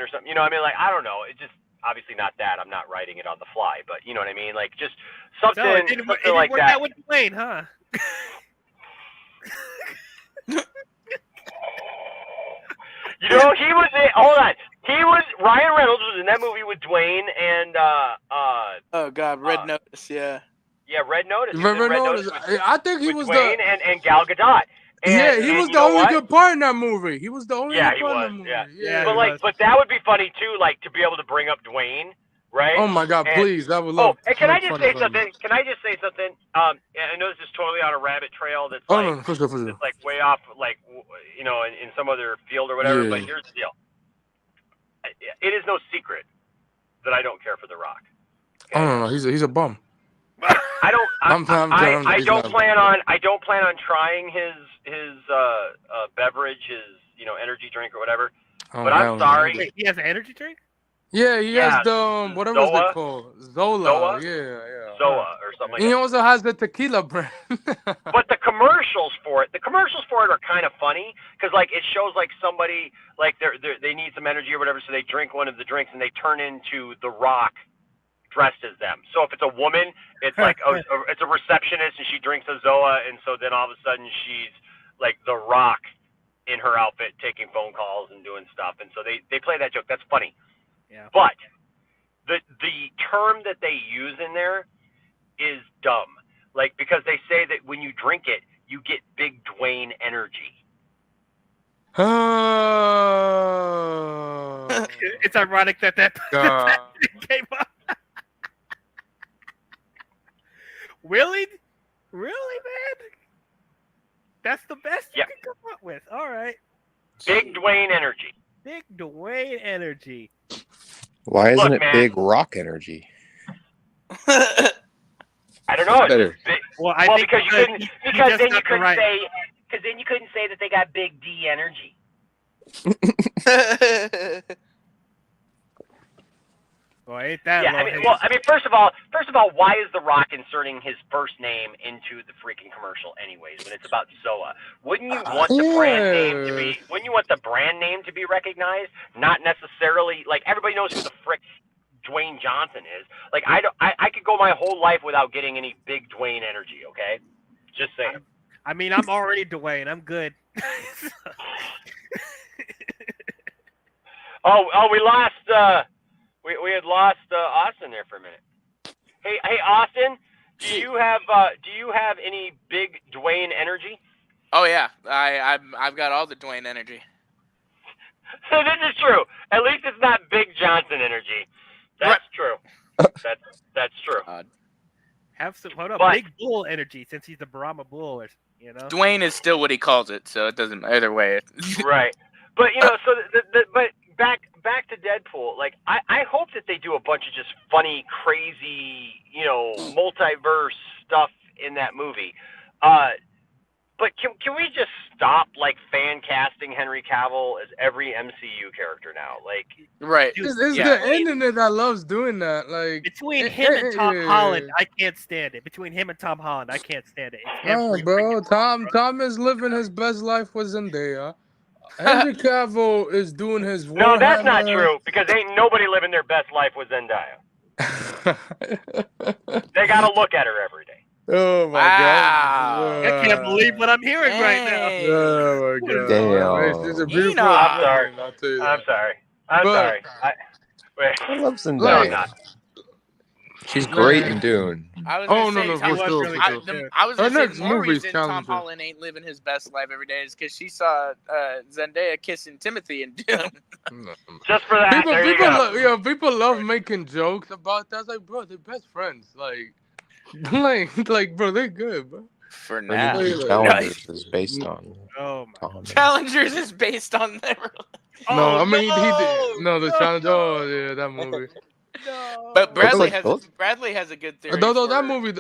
or something? I mean, like, I don't know. It just obviously not that. I'm not writing it on the fly, but you know what I mean. Like just something, So it didn't something like work that. out with Dwayne, huh? You know, he was in, hold on. Ryan Reynolds was in that movie with Dwayne and Oh God, Red Notice, yeah. yeah, Red Notice. He was in Red Notice I think he with was Dwayne the and Gal Gadot. And, he was you the know only what? good part in that movie. He was the only Yeah, good he part was. in that movie. Yeah. Yeah, But he like, was. but that would be funny too, like to be able to bring up Dwayne, right? Oh my God, And- please, I would Oh, love. and can I make just fun say of him. something? Can I just say something? I know this is totally on a rabbit trail. That's Oh like, no, for sure. it's like way off, like you know, in some other field or whatever. Yeah. But here's the deal. It is no secret that I don't care for The Rock. Oh no, he's a bum. I don't. I don't plan on trying his beverage, his energy drink or whatever. Oh, But I'm sorry. Wait, he has an energy drink? Yeah, he has the whatever Zoa? it's called, Zola. Zoa? Yeah. Zoa or something like He that. also has the tequila brand. But the commercials for it are kind of funny because like it shows like somebody like they need some energy or whatever, so they drink one of the drinks and they turn into The Rock dressed as them. So if it's a woman, it's like it's a receptionist and she drinks a Zoa, and so then all of a sudden she's like The Rock in her outfit taking phone calls and doing stuff, and so they play that joke. That's funny. Yeah. But the term that they use in there is dumb. Like because they say that when you drink it, you get big Dwayne energy. It's ironic that came up. Really, man? That's the best you can come up with. All right. Big Dwayne energy. Big Dwayne energy. Why isn't Look, it man. Big Rock energy? I don't know. Better. Well, I think because then you couldn't say. Because then you couldn't say that they got big D energy. Well, ain't that Yeah, I mean, first of all, why is The Rock inserting his first name into the freaking commercial, anyways? When it's about Zoa, wouldn't you want the brand name to be? Wouldn't you want the brand name to be recognized? Not necessarily like everybody knows who the frick Dwayne Johnson is. Like I could go my whole life without getting any big Dwayne energy. Okay, just saying. I mean, I'm already Dwayne. I'm good. We lost. We had lost Austin there for a minute. Hey Austin, do you have any big Dwayne energy? Oh yeah, I've got all the Dwayne energy. So this is true. At least it's not Big Johnson energy. That's true. That's true. Have some Big Bull energy since he's the Brahma Bull, Dwayne is still what he calls it, so it doesn't either way. Right. But so but back to Deadpool. Like I hope that they do a bunch of just funny, crazy, multiverse stuff in that movie. But can we just stop like fan casting Henry Cavill as every MCU character now? Like right. It's the internet that loves doing that. Like between him and Tom Holland, I can't stand it. Between him and Tom Holland, I can't stand it. No, bro. Tom is living his best life with Zendaya. Henry Cavill is doing his Warhammer. No, that's not true because ain't nobody living their best life with Zendaya. They gotta look at her every day. Oh my God! I can't believe what I'm hearing right now. Oh my God! Damn. It's a beautiful. I'm sorry. I love Zendaya. No, She's great in Dune. I was Her gonna next say more movie is reason Tom challenging. Holland ain't living his best life every day is because she saw Zendaya kissing Timothy in Dune. Just for that, people love making jokes about that. It's like, bro, they're best friends. Like, bro, they're good, bro. For now, Challengers is based on. Oh Tom. Challengers is based on their. No, I mean he did. No, the challenge. Oh yeah, that movie. No. But Bradley Bradley has a good theory. Although that movie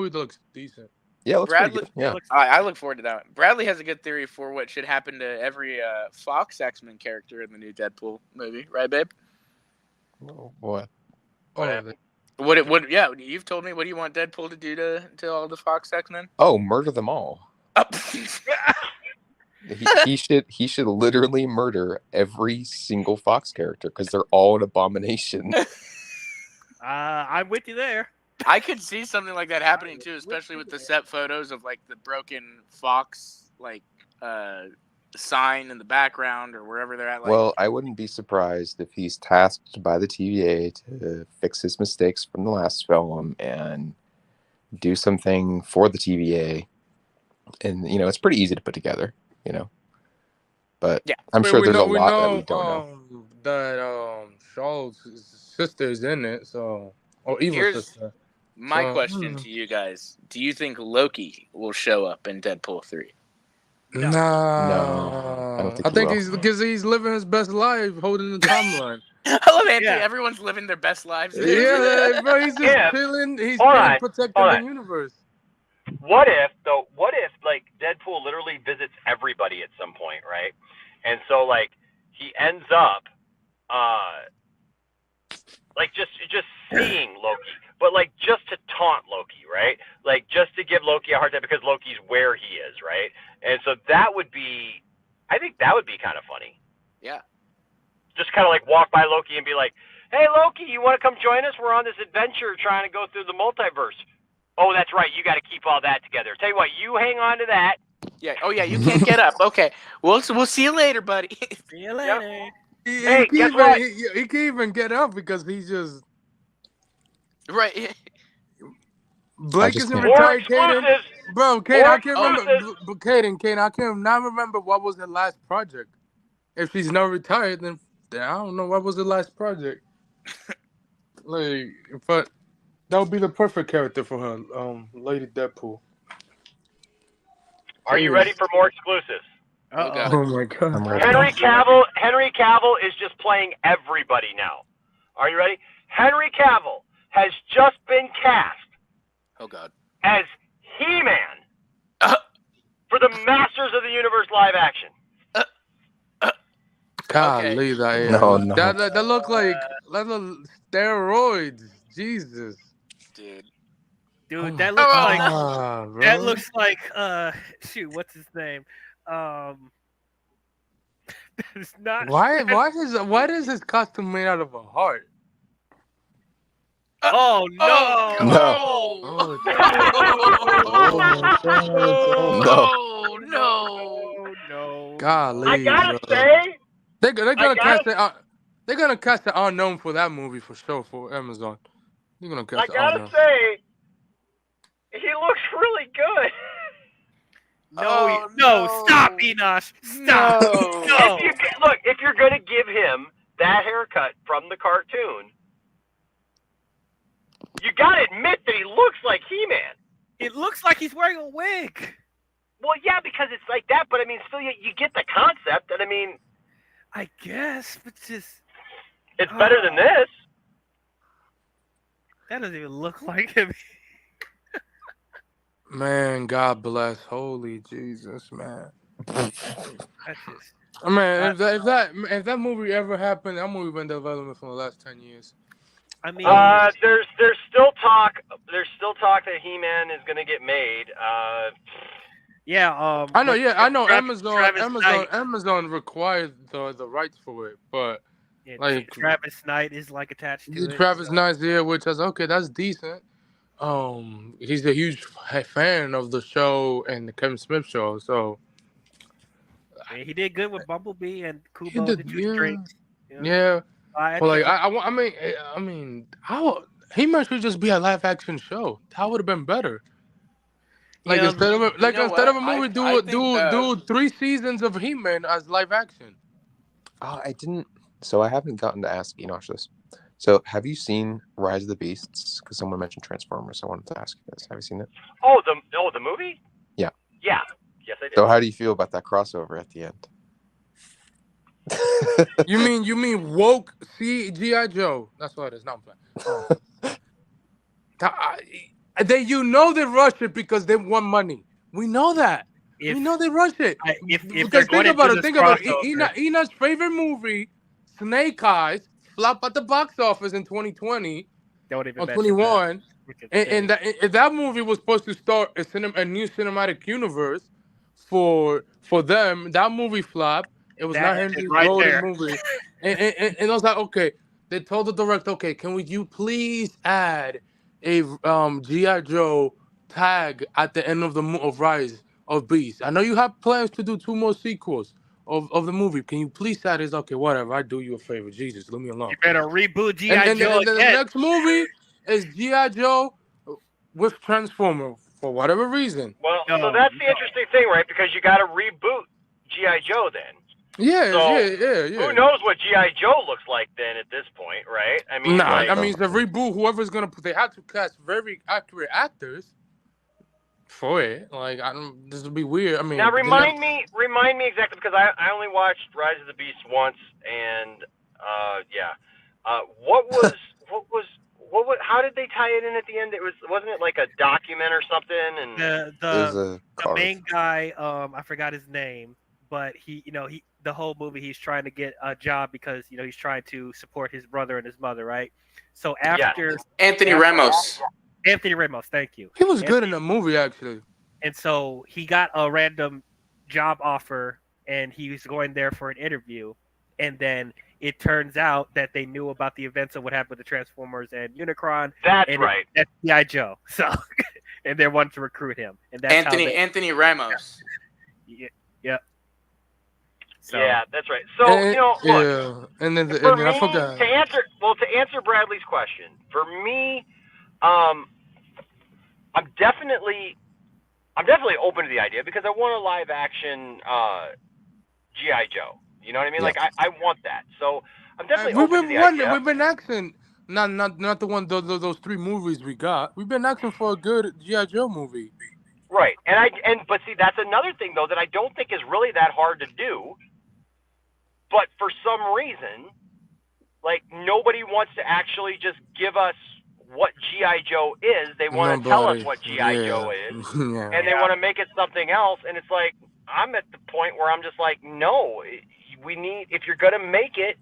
looks decent. Yeah, it looks pretty good. Yeah. I look forward to that. Bradley has a good theory for what should happen to every Fox X-Men character in the new Deadpool movie, right, babe? Oh boy. What? Yeah, you've told me. What do you want Deadpool to do to all the Fox X-Men? Oh, murder them all. he should literally murder every single Fox character because they're all an abomination. I'm with you there. I could see something like that happening too, especially with the set photos of like the broken Fox sign in the background or wherever they're at. Like, Well, I wouldn't be surprised if he's tasked by the TVA to fix his mistakes from the last film and do something for the TVA. And it's pretty easy to put together, But yeah, I'm sure there's a lot that we we don't know. That Charles' sister's in it, so evil Here's sister. my question to you guys: do you think Loki will show up in Deadpool 3? No, I don't think I think he will. he's because he's living his best life, holding the timeline. I love Anthony. Yeah. Everyone's living their best lives. Yeah, bro, he's just Yeah. chilling. He's Hold on, protecting hold the on. universe. What if like Deadpool literally visits everybody at some point, right? And so like he ends up like just seeing Loki, but like just to taunt Loki, right? Like just to give Loki a hard time because Loki's where he is, right? And so I think that would be kind of funny. Yeah. Just kind of like walk by Loki and be like, "Hey Loki, you want to come join us? We're on this adventure trying to go through the multiverse." Oh, that's right. You got to keep all that together. Tell you what, you hang on to that. Yeah. Oh yeah, you can't get up. Okay. We'll see you later, buddy. See you later. Hey, He guess can what? he can even get up because he's just Right. Blake just isn't can't- More retired. Kaden, exclusives. bro, Kate, More I can't remember. exclusives. Kaden, I can't not remember what was her last project. If she's not retired, then I don't know what was the last project. But that would be the perfect character for her, Lady Deadpool. Are you ready for more exclusives? Oh, God. Oh my god. I'm ready. Henry Cavill is just playing everybody now. Are you ready? Henry Cavill has just been cast Oh God. as He-Man for the Masters of the Universe live action. Golly, No. that look like steroids. Jesus. Dude. Dude, Oh that my looks like God, bro. that looks like shoot, what's his name? It's not. Why is his costume made out of a heart? Oh no! No. No. No. No! Golly, I gotta bro. say, They're gonna gotta- cast it. They're gonna cast the unknown for that movie for sure for Amazon. They're gonna cast I the gotta unknown. say, he looks really good. Oh, No! no. Stop, Enosh! Stop! No. No! If you're gonna give him that haircut from the cartoon, you gotta admit that he looks like He-Man. It looks like he's wearing a wig. Well, yeah, because it's like that, but I mean, still, you get the concept, and I mean, I guess, but just it's better than this. that doesn't even look like him. Man, God bless. Holy Jesus, man. That's just I mean, if that movie ever happened, that movie been in development for the last 10 years. I mean, There's still talk. There's still talk that He-Man is gonna get made. yeah. I know, yeah, I know. Travis Knight. Amazon required the rights for it, but Yeah, like- Travis Knight is like attached to it. Travis Knight's here, which I was okay. That's decent. He's a huge fan of the show and the Kevin Smith show, so Yeah, he did good with Bumblebee and he Kubo did, the Juice Drake. You know? yeah. I But like, think- I mean, how He-Man should just be a live action show. That would have been better. Like Yeah, instead of know instead of a what? movie, I do think, 3 seasons of He-Man as live action. I didn't. So I haven't gotten to ask Enosh this. So have you seen Rise of the Beasts? Because someone mentioned Transformers. I wanted to ask you this. Have you seen it? Oh, the movie? Yeah. Yeah. Yes, I did. So how do you feel about that crossover at the end? You mean woke G.I. Joe? That's what it is. Not playing. They they rush it because they want money. We know that. if, we know they rush it. if Because they're going think about to it. do Think this about it. crossover, Enosh's favorite movie, Snake Eyes, flopped at the box office in 2020 don't even or mention 21. that. And that movie was supposed to start a new cinematic universe. for them. That movie flopped. It was not That Henry ended right golden there. movie, and I was like, okay. They told the director, okay, you please add a GI Joe tag at the end of of Rise of Beast? I know you have plans to do 2 more sequels of the movie. Can you please add this? Okay, whatever. I do you a favor. Jesus, leave me alone. You better reboot And, G.I. and, Joe and the again. next movie is G.I. Joe with Transformer for whatever reason. Well, so No, that's the interesting thing, right? Because you got to reboot G.I. Joe then. Yeah, So, yeah. Who knows what G.I. Joe looks like then at this point, right? I mean, Nah, like, I mean, the reboot, whoever's going to, they had to cast very accurate actors for it. Like, this would be weird. I mean, now remind me exactly, because I only watched Rise of the Beast once, and how did they tie it in at the end? Wasn't it like a document or something? And the main guy, I forgot his name, but the whole movie he's trying to get a job because he's trying to support his brother and his mother, right? So after Anthony Ramos. Anthony Ramos, thank you. He was good in the movie, actually. And so he got a random job offer, and he was going there for an interview. And then it turns out that they knew about the events of what happened with the Transformers and Unicron. That's right. That's G.I. Joe. So, and they wanted to recruit him. And that's Anthony Ramos. Yeah. So, yeah, that's right. So look. Yeah, and then I forgot. To answer Bradley's question, for me, I'm definitely open to the idea because I want a live action G.I. Joe. You know what I mean? Yeah. Like I want that. So I'm definitely open to the idea. We've been asking, not the one those 3 movies we got. We've been asking for a good G.I. Joe movie. Right, but see, that's another thing though that I don't think is really that hard to do. But for some reason, like nobody wants to actually just give us what G.I. Joe is. They want to tell us what G.I. Joe is, and they want to make it something else. And it's like I'm at the point where I'm just like, no, we need, if you're gonna make it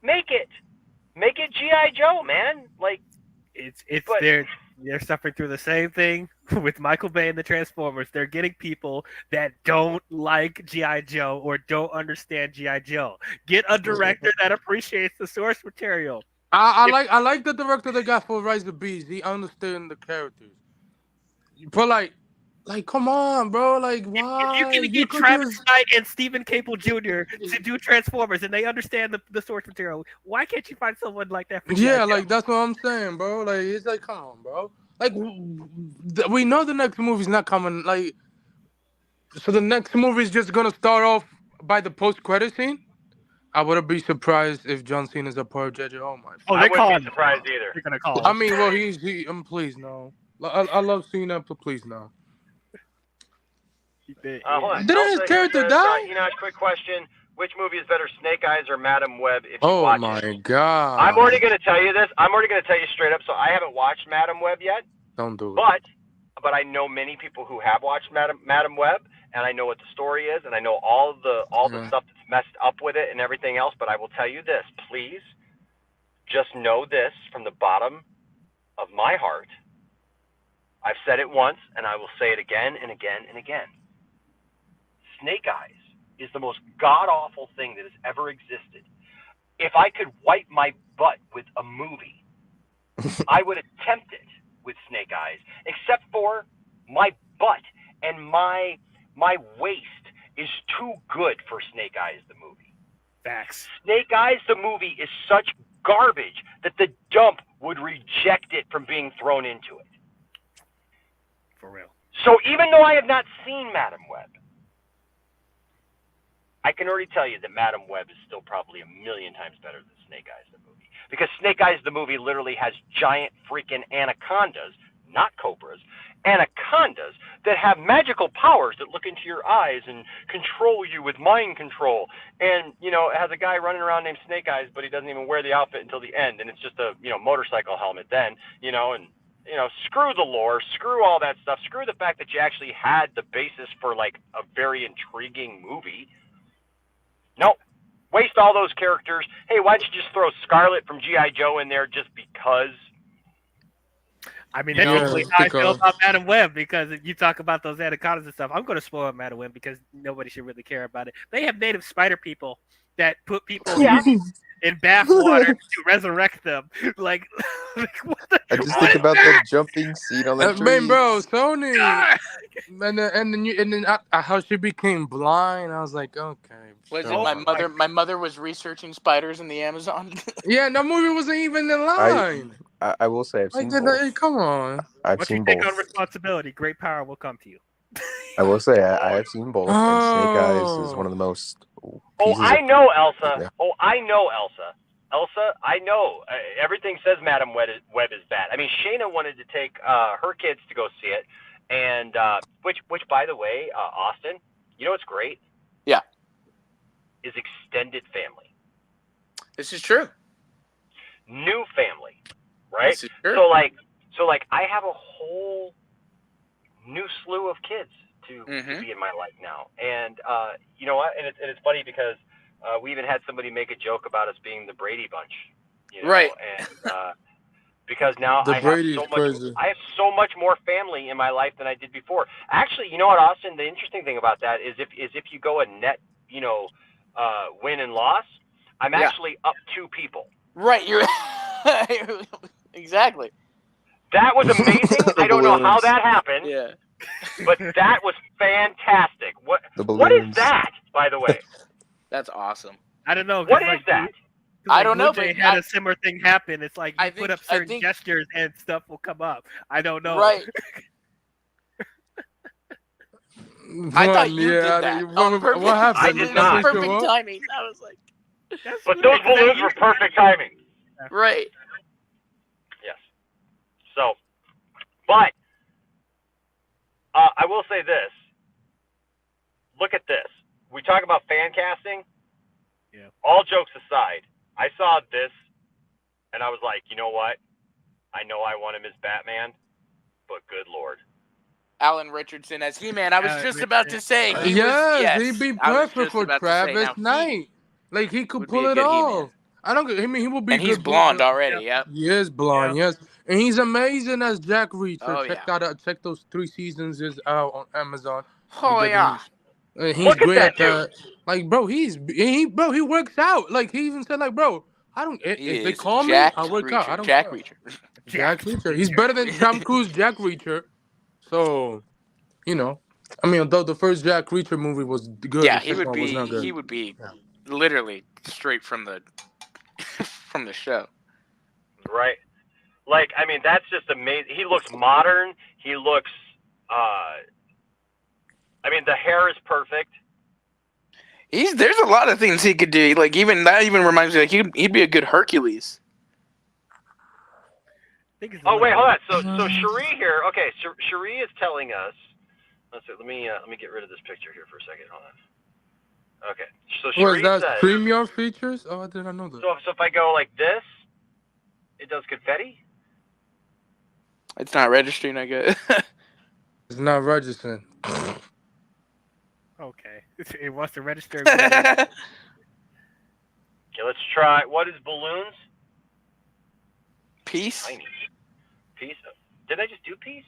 G.I. Joe, man. Like they're suffering through the same thing with Michael Bay and the Transformers. They're getting people that don't like G.I. Joe or don't understand G.I. Joe. Get a director that appreciates the source material. I like the director they got for Rise of the Beast. He understands the characters. But like, come on, bro. Like, why? If you can get Travis Knight and Stephen Caple Jr. to do Transformers and they understand the source material, why can't you find someone like that? Like that's what I'm saying, bro. Like, it's like, come on, bro. Like, we know the next movie's not coming. Like, so the next movie is just gonna start off by the post-credit scene. I wouldn't be surprised if John Cena's a part of JJ. Oh my! I wouldn't be surprised either. They're gonna call. I mean, well, please no. I love Cena, but please no. Hold on. Didn't his character die? Enosh, quick question. Which movie is better, Snake Eyes or Madam Web, if you watch it? Oh, my God. I'm already going to tell you this. I'm already going to tell you straight up. So I haven't watched Madam Web yet. Don't do it. But I know many people who have watched Madam Web, and I know what the story is, and I know all the stuff that's messed up with it and everything else. But I will tell you this. Please just know this from the bottom of my heart. I've said it once, and I will say it again and again and again. Snake Eyes is the most god-awful thing that has ever existed. If I could wipe my butt with a movie, I would attempt it with Snake Eyes, except for my butt and my waist is too good for Snake Eyes, the movie. Facts. Snake Eyes, the movie, is such garbage that the dump would reject it from being thrown into it. For real. So even though I have not seen Madam Web, I can already tell you that Madam Web is still probably a million times better than Snake Eyes the movie. Because Snake Eyes the movie literally has giant freaking anacondas, not cobras, anacondas that have magical powers that look into your eyes and control you with mind control. And, it has a guy running around named Snake Eyes, but he doesn't even wear the outfit until the end. And it's just a, motorcycle helmet then, and screw the lore, screw all that stuff, screw the fact that you actually had the basis for, like, a very intriguing movie. Nope. Waste all those characters. Hey, why don't you just throw Scarlet from G.I. Joe in there just because? I mean, You that's know? usually how I feel about Madam Web, because if you talk about those anacondas and stuff, I'm going to spoil Madam Web because nobody should really care about it. They have native spider people that put people in bath water to resurrect them. Like what the, I just think about the jumping scene on the tree. Man, bro, Sony, and then how she became blind. I was like, okay. Was sure. it my mother? My mother was researching spiders in the Amazon. Yeah, that movie wasn't even in line. I will say I've seen both. Come on. I've Once seen you take both. on responsibility, great power will come to you. I will say I have seen both, and Snake Eyes is one of the most. I know Elsa. Yeah. Oh, I know Elsa. Elsa, I know. Everything says Madam Web is bad. I mean, Shayna wanted to take her kids to go see it, and which by the way, Austin, you know what's great? Yeah. Is extended family. This is true. New family, right? This is true. So like I have a whole new slew of kids to be in my life now, and you know what? And it's funny because we even had somebody make a joke about us being the Brady Bunch, you know? Right? And because now I have so much more family in my life than I did before. Actually, you know what, Austin? The interesting thing about that is if you go a net, you know, win and loss, I'm actually up 2 people. Right. You're exactly. That was amazing. I don't know how that happened. Yeah. But that was fantastic. What is that, by the way? That's awesome. I don't know. What is that? I don't know, They but had a similar thing happen. It's like you put up I certain think- gestures and stuff will come up. I don't know. Right. I thought you did that. On purpose. What happened? I did not. Perfect timing. I was like, But those balloons were perfect timing. right. Yes. So, but I will say this. Look at this. We talk about fan casting. Yeah. All jokes aside, I saw this, and I was like, you know what? I know I want him as Batman, but good Lord. Alan Richardson as He-Man. I was just about to say. He'd be perfect for Travis Knight. Like, he could pull it off. I mean, he will be and good. he's blonde already, yeah. He is blonde, yes. And he's amazing as Jack Reacher. Oh, Check those 3 seasons is out on Amazon. Oh, yeah. He's great at that. Like, bro, he works out. Like, he even said, like, bro, if they call me, I work out. I don't Jack care. Reacher. Jack Reacher. He's better than Tom Cruise Jack Reacher. So, you know, I mean, although the first Jack Reacher movie was good, Yeah, the second one was not good. he would be literally straight from the from the show. Right. Like, I mean, that's just amazing. He looks modern. He looks, I mean, the hair is perfect. There's a lot of things he could do. Like, that even reminds me, like, he'd be a good Hercules. Oh, wait, hold on. So Cherie here. Okay, Cherie is telling us. Let's see. Let me get rid of this picture here for a second. Hold on. Okay. So Cherie that says. premium features? Oh, I did not know that. So if I go like this, it does confetti. It's not registering, I guess. It's not registering. Okay. It wants to register. Okay, let's try. What is balloons? Piece. Tiny. Piece. Did I just do piece?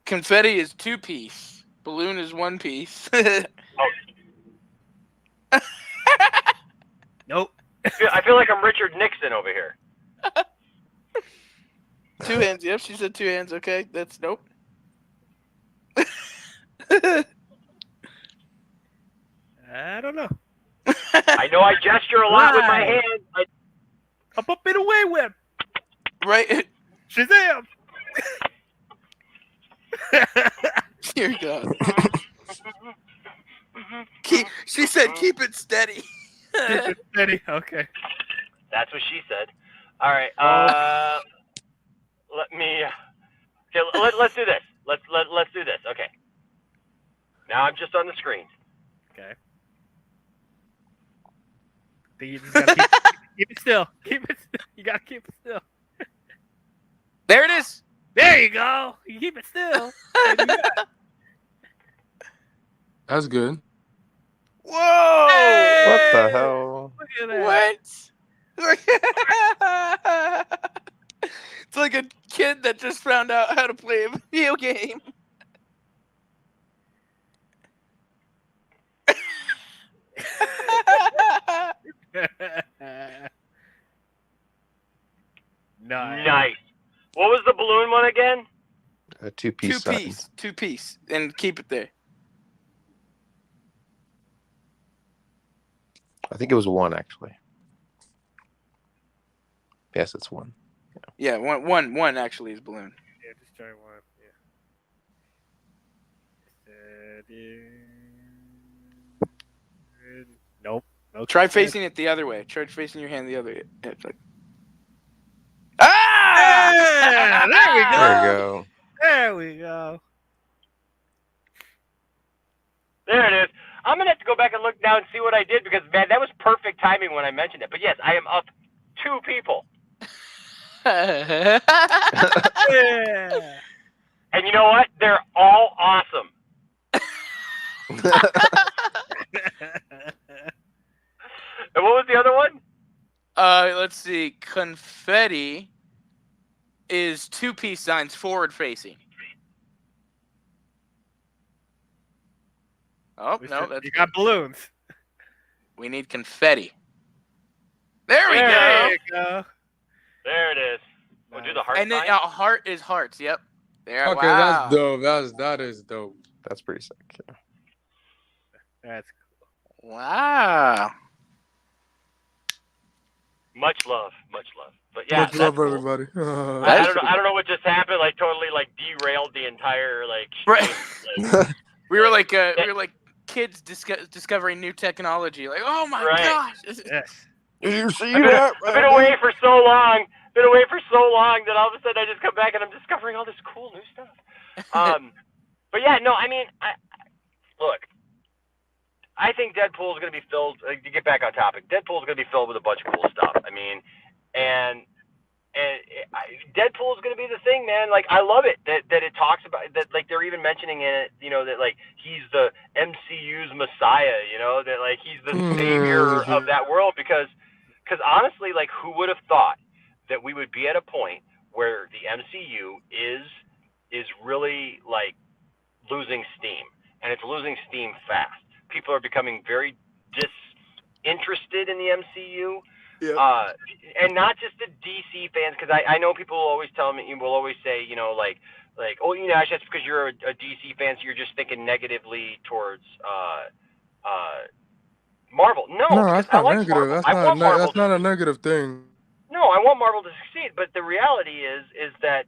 Confetti is 2-piece. Balloon is 1 piece. Oh. Nope. I feel like I'm Richard Nixon over here. 2 hands. Yep, she said 2 hands. Okay, that's nope. I don't know. I know I gesture a lot with my hands. Up and away with. Right. Shazam! Dear God. She said, "Keep it steady." Keep it steady. Okay. That's what she said. All right. Let me. Okay. Let's do this. Let's do this. Okay. Now I'm just on the screen. Okay. You just gotta keep it still. Keep it. You gotta keep it still. There it is. There you go. You keep it still. That's good. Whoa! Hey! What the hell? Look at that. What? It's like a kid that just found out how to play a video game. Nice. What was the balloon one again? A two-piece. Two piece, and keep it there. I think it was one actually. Yes, it's one. Yeah, one actually is balloon. Yeah, just try one. Yeah. Nope. No Try consent. facing it the other way. Try facing your hand the other way. Ah! Yeah, there we go. There you go. There we go. There it is. I'm going to have to go back and look now and see what I did because, man, that was perfect timing when I mentioned it. But, yes, I am up 2 people. Yeah. And you know what? They're all awesome. And what was the other one? Let's see. Confetti is 2 peace signs forward facing. Oh, no, that's You got balloons. we need confetti. There we There go. There you go. There it is. We'll do the heart And then sign. heart is hearts. Yep. There. Okay, wow. that's dope. That is dope. That's pretty sick. Yeah. That's Wow. Much love. But yeah, Much that's love, cool. everybody. I don't know what just happened. Like totally like derailed the entire like. Right. stream. Like, We were like kids discovering new technology. Like, oh my Right. gosh. yes. Did you see I've been away for so long. That all of a sudden I just come back and I'm discovering all this cool new stuff. But yeah, no, I mean, look, I think Deadpool is going to be filled. To get back on topic, Deadpool is going to be filled with a bunch of cool stuff. I mean, and Deadpool is going to be the thing, man. Like, I love it that it talks about that. Like, they're even mentioning in it, you know, that like he's the MCU's Messiah. You know, that like he's the savior of that world because honestly, like, who would have thought that we would be at a point where the MCU is really like losing steam, and it's losing steam fast. People are becoming very disinterested in the MCU. Yep. And not just the DC fans, because I know people will always tell me, will always say, you know, like, oh, you know, that's because you're a DC fan, so you're just thinking negatively towards Marvel. No, No, because that's I not like negative. Marvel. I want That's Marvel. not a negative thing. No, I want Marvel to succeed, but the reality is that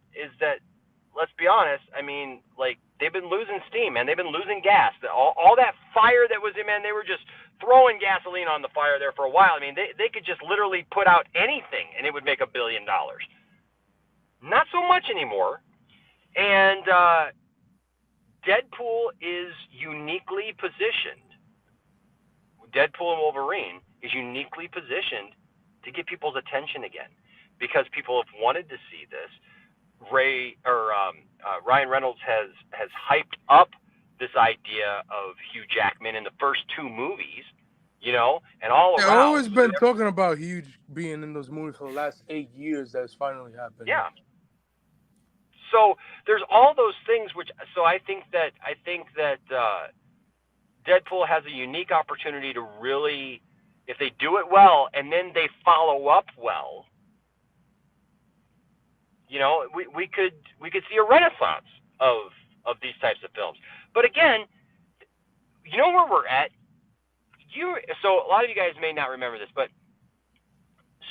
let's be honest. I mean, like, they've been losing steam, man. They've been losing gas. All that fire that was in, man, they were just throwing gasoline on the fire there for a while. I mean, they could just literally put out anything and it would make $1 billion. Not so much anymore. And Deadpool is uniquely positioned. Deadpool and Wolverine is uniquely positioned to get people's attention again, because people have wanted to see this. Ryan Reynolds has hyped up this idea of Hugh Jackman in the first 2 movies, you know, and all around. I've always been talking about Hugh being in those movies for the last 8 years. That's finally happened. Yeah. So there's all those things so I think that Deadpool has a unique opportunity to really, if they do it well and then they follow up well, you know, we could see a renaissance of these types of films. But again, you know where we're at? So a lot of you guys may not remember this, but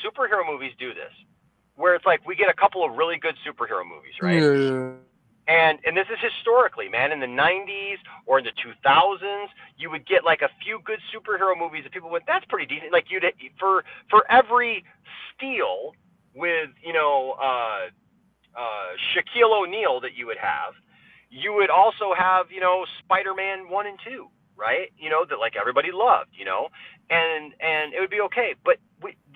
superhero movies do this, where it's like we get a couple of really good superhero movies, right? Yeah. And this is historically, man, in the 90s or in the 2000s, you would get like a few good superhero movies that people went, that's pretty decent. Like you'd for every steal with, you know, Shaquille O'Neal that you would have, you would also have, you know, Spider-Man 1 and 2, right? You know, that like everybody loved, you know, and it would be okay. But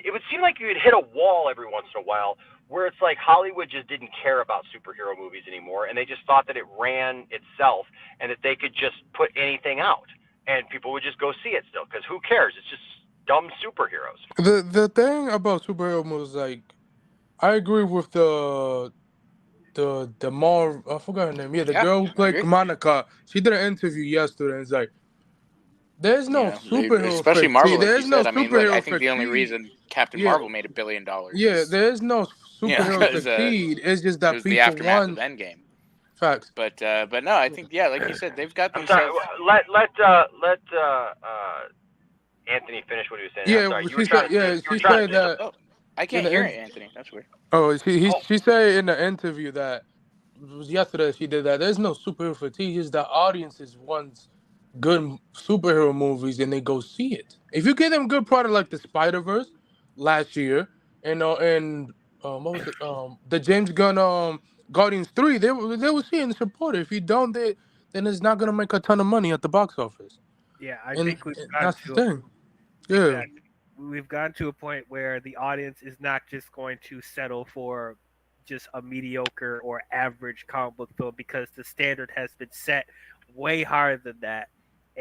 it would seem like you would hit a wall every once in a while where it's like Hollywood just didn't care about superhero movies anymore, and they just thought that it ran itself and that they could just put anything out and people would just go see it still, because who cares? It's just dumb superheroes. The thing about superhero movies, like, I agree with the the more I forgot her name. Yeah, the Yeah, girl who I played agree. Monica. She did an interview yesterday. And it's like there's no superhero Especially Marvel, fatigue. like you There's no said. I mean, look, I superhero think the only fatigue. reason Captain Yeah, Marvel made $1 billion yeah. is, There's no superhero because fatigue. It's just it that was the people aftermath of want Endgame. facts. But no, I think like you said, they've got I'm sorry. themselves. Let Anthony finish what he was saying. I'm Yeah, sorry. You were she trying said. to say Yeah, you were she trying said to say that something. Oh, I in can't the hear in, it, Anthony. That's weird. oh, Oh, she said in the interview that it was yesterday. She did that. There's no superhero fatigue. It's the audiences wants good superhero movies and they go see it. If you give them good product like the Spider-Verse last year and what was it the James Gunn Guardians 3, they will see it and support it. If you don't, then it's not gonna make a ton of money at the box office. Yeah, I And, think we've and gotten that's the to thing. Yeah. exactly. We've gotten to a point where the audience is not just going to settle for just a mediocre or average comic book film because the standard has been set way higher than that.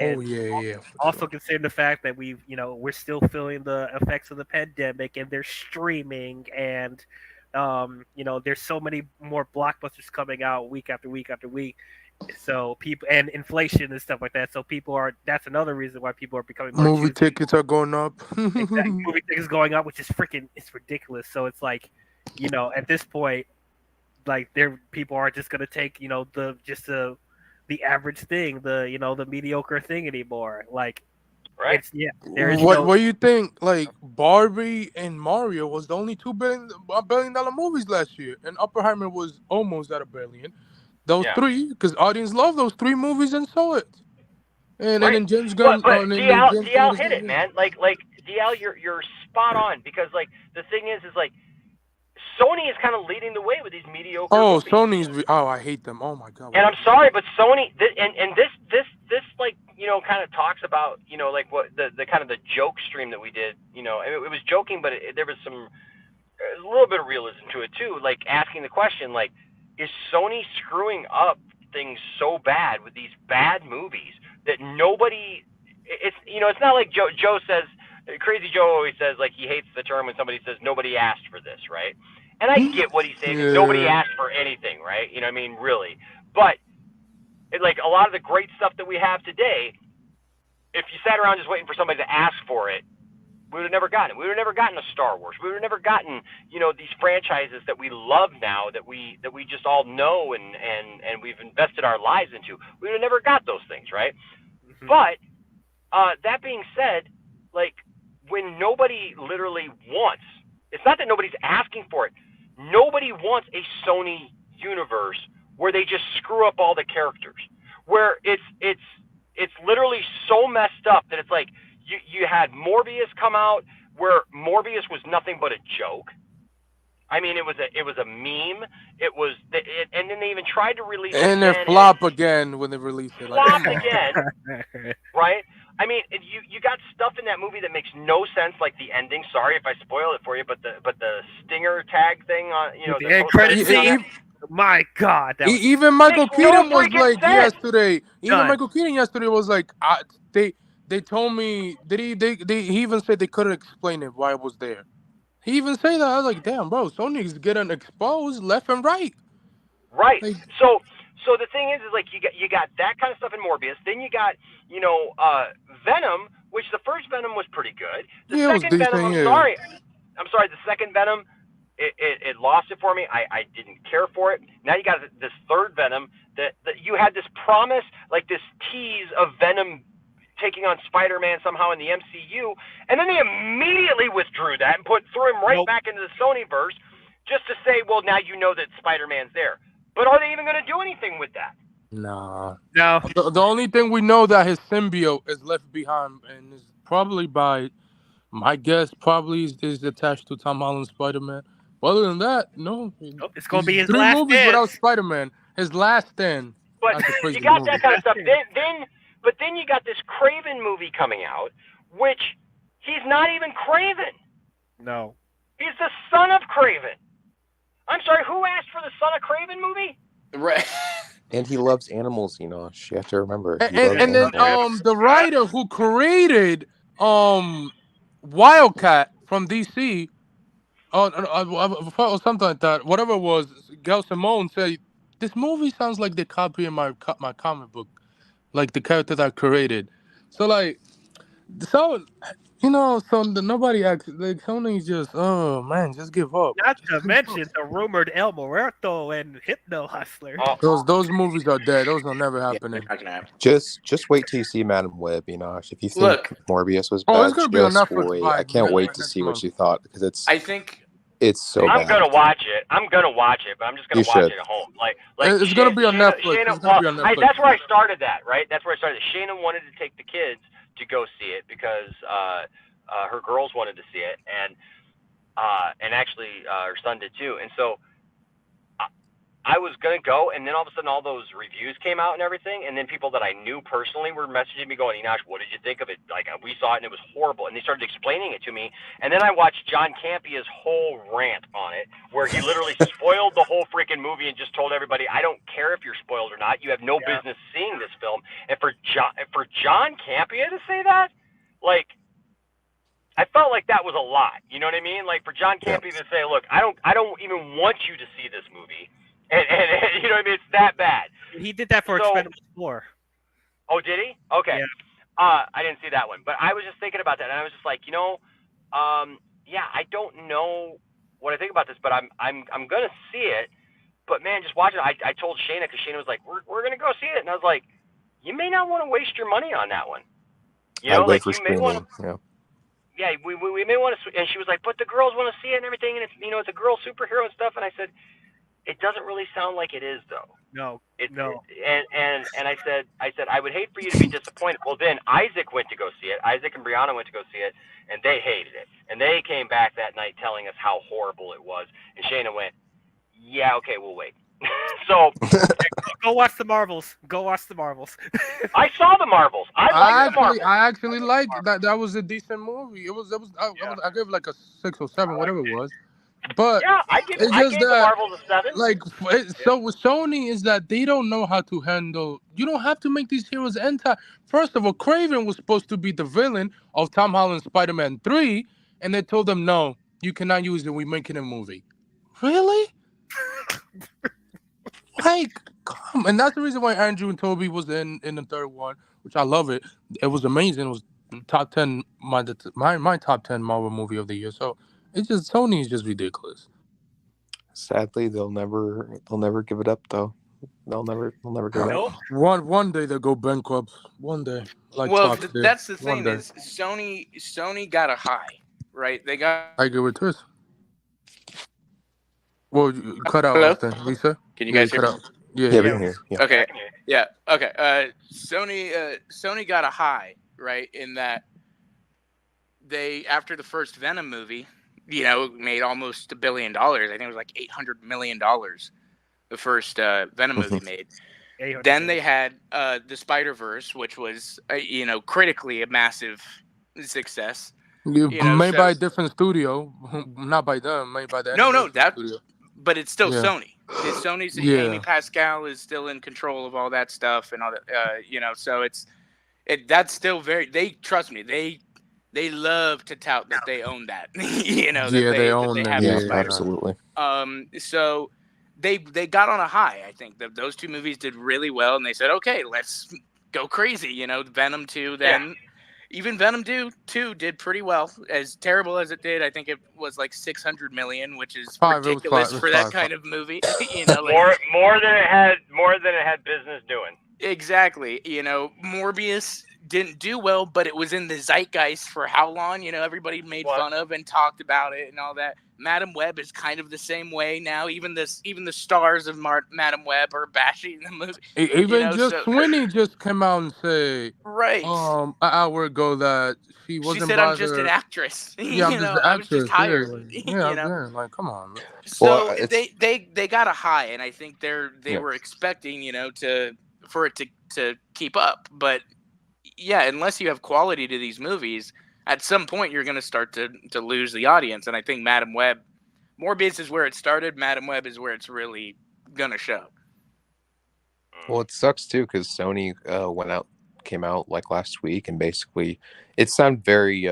Oh And yeah, for also sure. considering the fact that we're still feeling the effects of the pandemic and they're streaming and there's so many more blockbusters coming out week after week after week. So people and inflation and stuff like that. So that's another reason why people are becoming more Movie choosy. tickets are going up. Exactly. Movie tickets going up, which is it's ridiculous. So it's like, at this point, like people are just gonna take, the average thing, the mediocre thing anymore. Like right. there is What do you think? Like Barbie and Mario was the only $1 billion movies last year, and Oppenheimer was almost at $1 billion. Those Yeah. three, because audience loved those three movies and saw it. And Right. then James But Gunn, and then James Gunn DL was hit like, it, man. Like DL, you're spot on because like the thing is like Sony is kind of leading the way with these mediocre oh, movies. Sony's. Oh, I hate them. Oh my god. And I'm sorry, but Sony and this like kind of talks about like what the kind of the joke stream that we did. It was joking, but there was a little bit of realism to it too. Like asking the question, like, is Sony screwing up things so bad with these bad movies that nobody? It's not like Joe says. Crazy Joe always says like he hates the term when somebody says nobody asked for this, right? And I get what he's saying. Yeah. Nobody asked for anything, right? I mean, really. But like a lot of the great stuff that we have today, if you sat around just waiting for somebody to ask for it, we would have never gotten it. We would have never gotten a Star Wars. We would have never gotten, these franchises that we love now, that we just all know and we've invested our lives into. We would have never got those things, right? Mm-hmm. But that being said, like when nobody literally wants, it's not that nobody's asking for it. Nobody wants a Sony universe where they just screw up all the characters, where it's literally so messed up that it's like you had Morbius come out where Morbius was nothing but a joke. I mean, it was a meme. And then they even tried to release it and again. then flop again when they release it. Like, flopped again, right? I mean, you got stuff in that movie that makes no sense, like the ending. Sorry if I spoil it for you, but the stinger tag thing on the end credit scene. My God, even Michael Keaton was like sense. yesterday. Even Michael Keaton yesterday was like, they told me he even said they couldn't explain it why it was there. He even said that. I was like, damn, bro, Sony's getting exposed left and right. Right. Like, so the thing is like you got that kind of stuff in Morbius. Then you got Venom, which the first Venom was pretty good. The second Venom, I'm sorry, the second Venom, it lost it for me. I didn't care for it. Now you got this third Venom that you had this promise, like this tease of Venom taking on Spider-Man somehow in the MCU, and then they immediately withdrew that and threw him right back into the Sonyverse just to say, well, now you know that Spider-Man's there. But are they even going to do anything with that? Nah. No. The only thing we know that his symbiote is left behind and is probably by my guess probably is attached to Tom Holland's Spider-Man. But other than that, no. It's going to be his 3 last movies stand. without Spider-Man. His last stand. But you got that kind of stuff. Then you got this Kraven movie coming out, which he's not even Kraven. No. He's the son of Kraven. I'm sorry, who asked for the son of Kraven movie? Right. And he loves animals, Enosh. You have to remember. And then the writer who created Wildcat from DC, or something like that, whatever it was, Gail Simone said, "This movie sounds like they're copying my comic book, like the characters I created." So like, so nobody acts like Sony's just, oh man, just give up. Not to mention the rumored El Muerto and Hypno Hustler. Those movies are dead. Those will never Yeah, happen. they're not gonna happen. Just wait till you see Madam Web, Enosh. If you think Look. Morbius was Oh, bad, it's gonna be on just Netflix wait. by I can't wait to next see month. what you thought, because I think it's so I'm bad. gonna watch it. I'm gonna watch it, but I'm just gonna You watch should. it at home. Like It's gonna be on Shayna, Netflix. Shayna, It's gonna be on well, Netflix. that's where I started that, right? That's where I started. Shayna wanted to take the kids to go see it because her girls wanted to see it, and actually her son did too. And so I was gonna go, and then all of a sudden all those reviews came out and everything, and then people that I knew personally were messaging me going, Enosh, what did you think of it? Like, we saw it and it was horrible, and they started explaining it to me, and then I watched John Campia's whole rant on it, where he literally spoiled the whole freaking movie and just told everybody, I don't care if you're spoiled or not, you have no business seeing this film. And for John Campia to say that, like, I felt like that was a lot. You know what I mean? Like, for John Campia to say, look, I don't even want you to see this movie. And you know what I mean? It's that bad. He did that for Expendables 4. Oh, did he? Okay. Yeah. I didn't see that one, but I was just thinking about that, and I was just like, yeah, I don't know what I think about this, but I'm gonna see it. But man, just watch it. I told Shayna, because Shayna was like, we're gonna go see it, and I was like, you may not want to waste your money on that one. You know, like you may want to. Yeah, we may want to. And she was like, but the girls want to see it and everything, and it's it's a girl superhero and stuff. And I said, it doesn't really sound like it is, though. No. And I said I would hate for you to be disappointed. Well, then Isaac went to go see it. Isaac and Brianna went to go see it, and they hated it. And they came back that night telling us how horrible it was. And Shayna went, yeah, okay, we'll wait. So go watch the Marvels. Go watch the Marvels. I saw the Marvels. I actually liked that. That was a decent movie. I gave it like a 6 or 7, whatever it was. But yeah, I gave the Marvels a 7. So with Sony is that they don't know how to handle. You don't have to make these heroes First of all, Kraven was supposed to be the villain of Tom Holland's Spider-Man 3, and they told them, no, you cannot use it. We're making a movie. Really? Like, come. And that's the reason why Andrew and Toby was in the third one, which I love it. It was amazing. It was top 10, my top 10 Marvel movie of the year. So it's just, Sony is just ridiculous. Sadly, they'll never give it up, though. They'll never give it up. One day they'll go bankrupt. One day. That's the thing is Sony got a high, right? They got. I give it to us. Well, you cut out. Hello? Lisa? Can you guys hear me? Yeah, we can hear. Yeah. Okay. Yeah. Okay. Sony got a high, right? In that they, after the first Venom movie, made almost $1 billion. I think it was like $800 million. The first Venom movie made. Then they had the Spider-Verse, which was critically a massive success. Made by a different studio, not by them. Made by the studio. But it's still Sony. Sony's Amy Pascal is still in control of all that stuff and all that. So that's still very. They trust me. They love to tout that they own that. They own it. Yeah, absolutely. So they got on a high. I think that those two movies did really well, and they said, okay, let's go crazy. Venom 2 then. Yeah. Even Venom 2 did pretty well. As terrible as it did, I think it was like $600 million, which is ridiculous for that kind of movie. More than it had business doing. Exactly. Morbius didn't do well, but it was in the zeitgeist for how long? Everybody made fun of and talked about it and all that. Madam Web is kind of the same way now. Even the stars of Madam Web are bashing the movie. Sweeney just came out and said, right, an hour ago that she wasn't. She said, "I'm just an actress." Yeah, I'm just an actress. I was just hired. Like, come on. So they got a high, and I think they were expecting for it to keep up, but yeah, unless you have quality to these movies, at some point you're going to start to lose the audience. And I think Madam Web, Morbius is where it started. Madam Web is where it's really going to show. Well, it sucks too, because Sony came out like last week, and basically it sounded very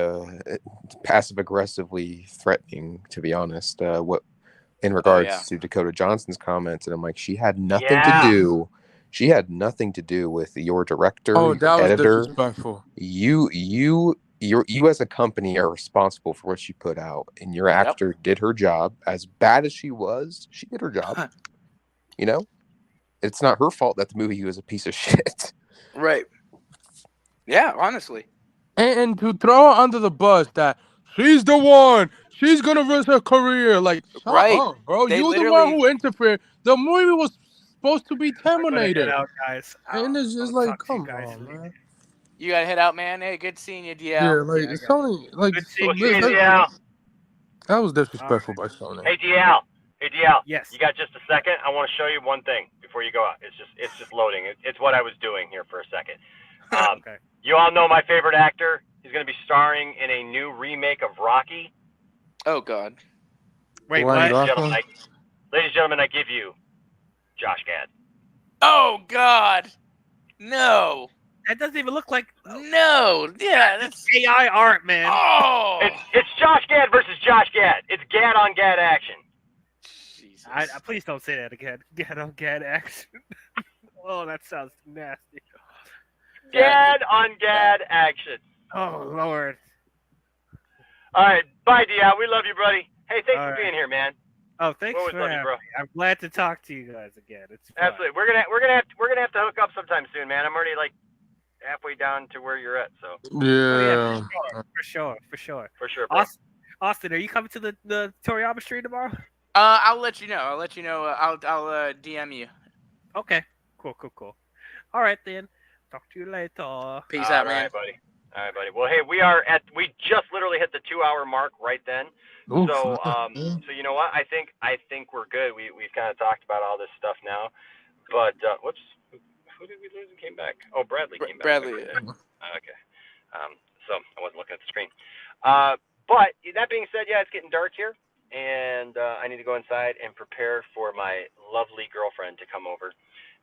passive aggressively threatening, to be honest. in regards to Dakota Johnson's comments, and I'm like, she had nothing to Yeah. do. She had nothing to do with your director, Oh, your that was editor. disrespectful. You as a company are responsible for what she put out, and your actor did her job. As bad as she was, she did her job. You know, it's not her fault that the movie was a piece of shit. Right. Yeah, honestly. And to throw her under the bus that she's the one, she's gonna risk her career. Like, shut up, bro. They You're the one who interfered. The movie was supposed to be terminated. Out, guys. And it's just like, come on, man. You gotta head out, man. Hey, good seeing you, DL. Yeah, like Sony, like that was disrespectful by Sony. Hey DL. Yes. You got just a second? I want to show you one thing before you go out. It's just loading. It's what I was doing here for a second. Okay. You all know my favorite actor. He's going to be starring in a new remake of Rocky. Oh God. Wait, ladies what? and gentlemen, I give you Josh Gad. Oh God. No. That doesn't even look like. No. Yeah, that's AI art, man. Oh. It's Josh Gad versus Josh Gad. It's Gad on Gad action. Jesus. Please don't say that again. Gad on Gad action. Oh, that sounds nasty. Gad on Gad action. Oh Lord. All right, bye, DL. We love you, buddy. Hey, thanks for right. being here, man. Oh, thanks Always for love you, having bro. me. I'm glad to talk to you guys again. It's fun. Absolutely. We're gonna have to hook up sometime soon, man. I'm already like halfway down to where you're at, so. Yeah. For sure. For sure, bro. Austin, are you coming to the Toriyama stream tomorrow? I'll let you know. I'll DM you. Okay. Cool. All right then. Talk to you later. Peace out, man. All right, buddy. Well, hey, we just literally hit the 2-hour mark right then. Oof. So you know what? I think we're good. We've kind of talked about all this stuff now. But whoops, who did we lose and came back? Oh, Bradley came back. Bradley. Okay. So I wasn't looking at the screen. But that being said, yeah, it's getting dark here, and I need to go inside and prepare for my lovely girlfriend to come over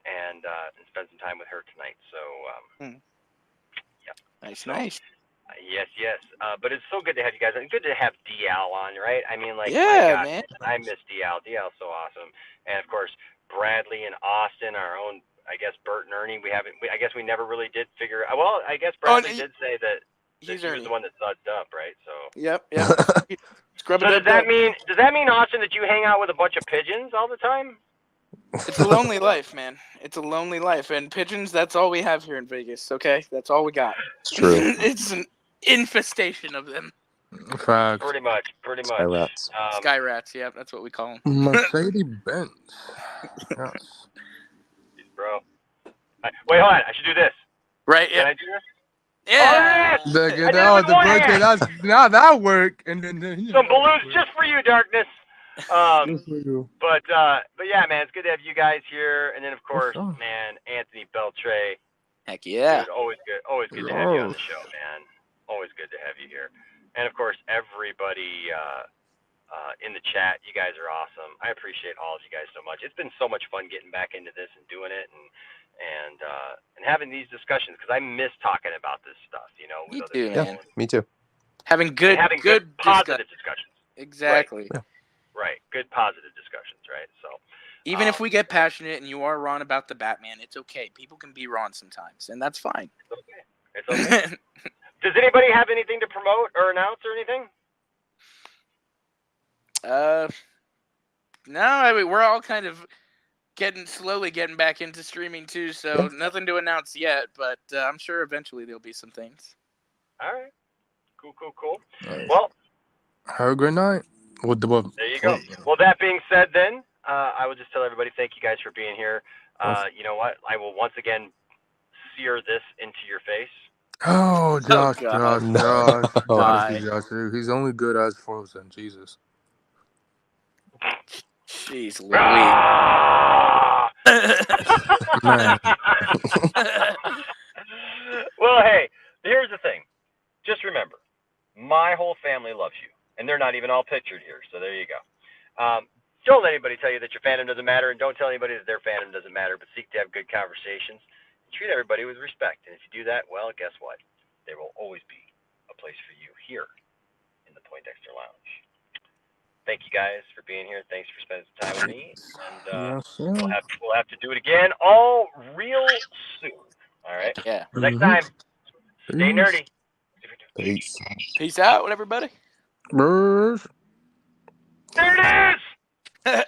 and spend some time with her tonight. So yeah. Nice. Yes. But it's so good to have you guys. It's good to have DL on, right? I mean, like, Yeah, my God, man. I miss DL. DL's so awesome. And of course, Bradley and Austin, our own, I guess, Bert and Ernie. I guess we never really did figure. Well, I guess Bradley did say that he was the one that sucked up, right? So. Yep. So does that mean Austin that you hang out with a bunch of pigeons all the time? It's a lonely life, man. It's a lonely life, and pigeons. That's all we have here in Vegas. Okay, that's all we got. It's true. It's an infestation of them. Facts. Pretty much. Sky rats. Sky rats. Yep, that's what we call them. Mercedes Benz. Yes. Bro. Wait, hold on. I should do this. Right. Can I do this? Yeah. The now that work, and then some balloons just for you, Darkness. Just for you. But yeah, man, it's good to have you guys here, and then of course, man, Anthony Beltre. Heck yeah. Dude, always good to have you on the show, man. Always good to have you here, and of course, everybody in the chat. You guys are awesome. I appreciate all of you guys so much. It's been so much fun getting back into this and doing it, and having these discussions because I miss talking about this stuff. You know, with Me other too, people. man. Me too. Having good positive discussions. Exactly. Right. Good positive discussions, right? So even if we get passionate and you are wrong about the Batman, it's okay. People can be wrong sometimes, and that's fine. It's okay. Does anybody have anything to promote or announce or anything? No, I mean, we're all kind of slowly getting back into streaming too, so nothing to announce yet, but I'm sure eventually there'll be some things. All right. Cool. Nice. Well, have a great night. There you go. Well, that being said, then I will just tell everybody thank you guys for being here. You know what? I will once again sear this into your face. Oh, Josh. Bye. Josh. He's only good as Frozen. Jesus. Jeez, Louis. Man. Well, hey, here's the thing. Just remember, my whole family loves you, and they're not even all pictured here, so there you go. Don't let anybody tell you that your fandom doesn't matter, and don't tell anybody that their fandom doesn't matter, but seek to have good conversations. Treat everybody with respect, and if you do that, well, guess what? There will always be a place for you here in the Poindexter Lounge. thank you guys for being here. Thanks for spending some time with me, and Yes, we'll yes. have to do it again all real soon. All right. Heck yeah. Till next time, stay Peace. nerdy. Peace. Peace out, everybody. Brr. There it is.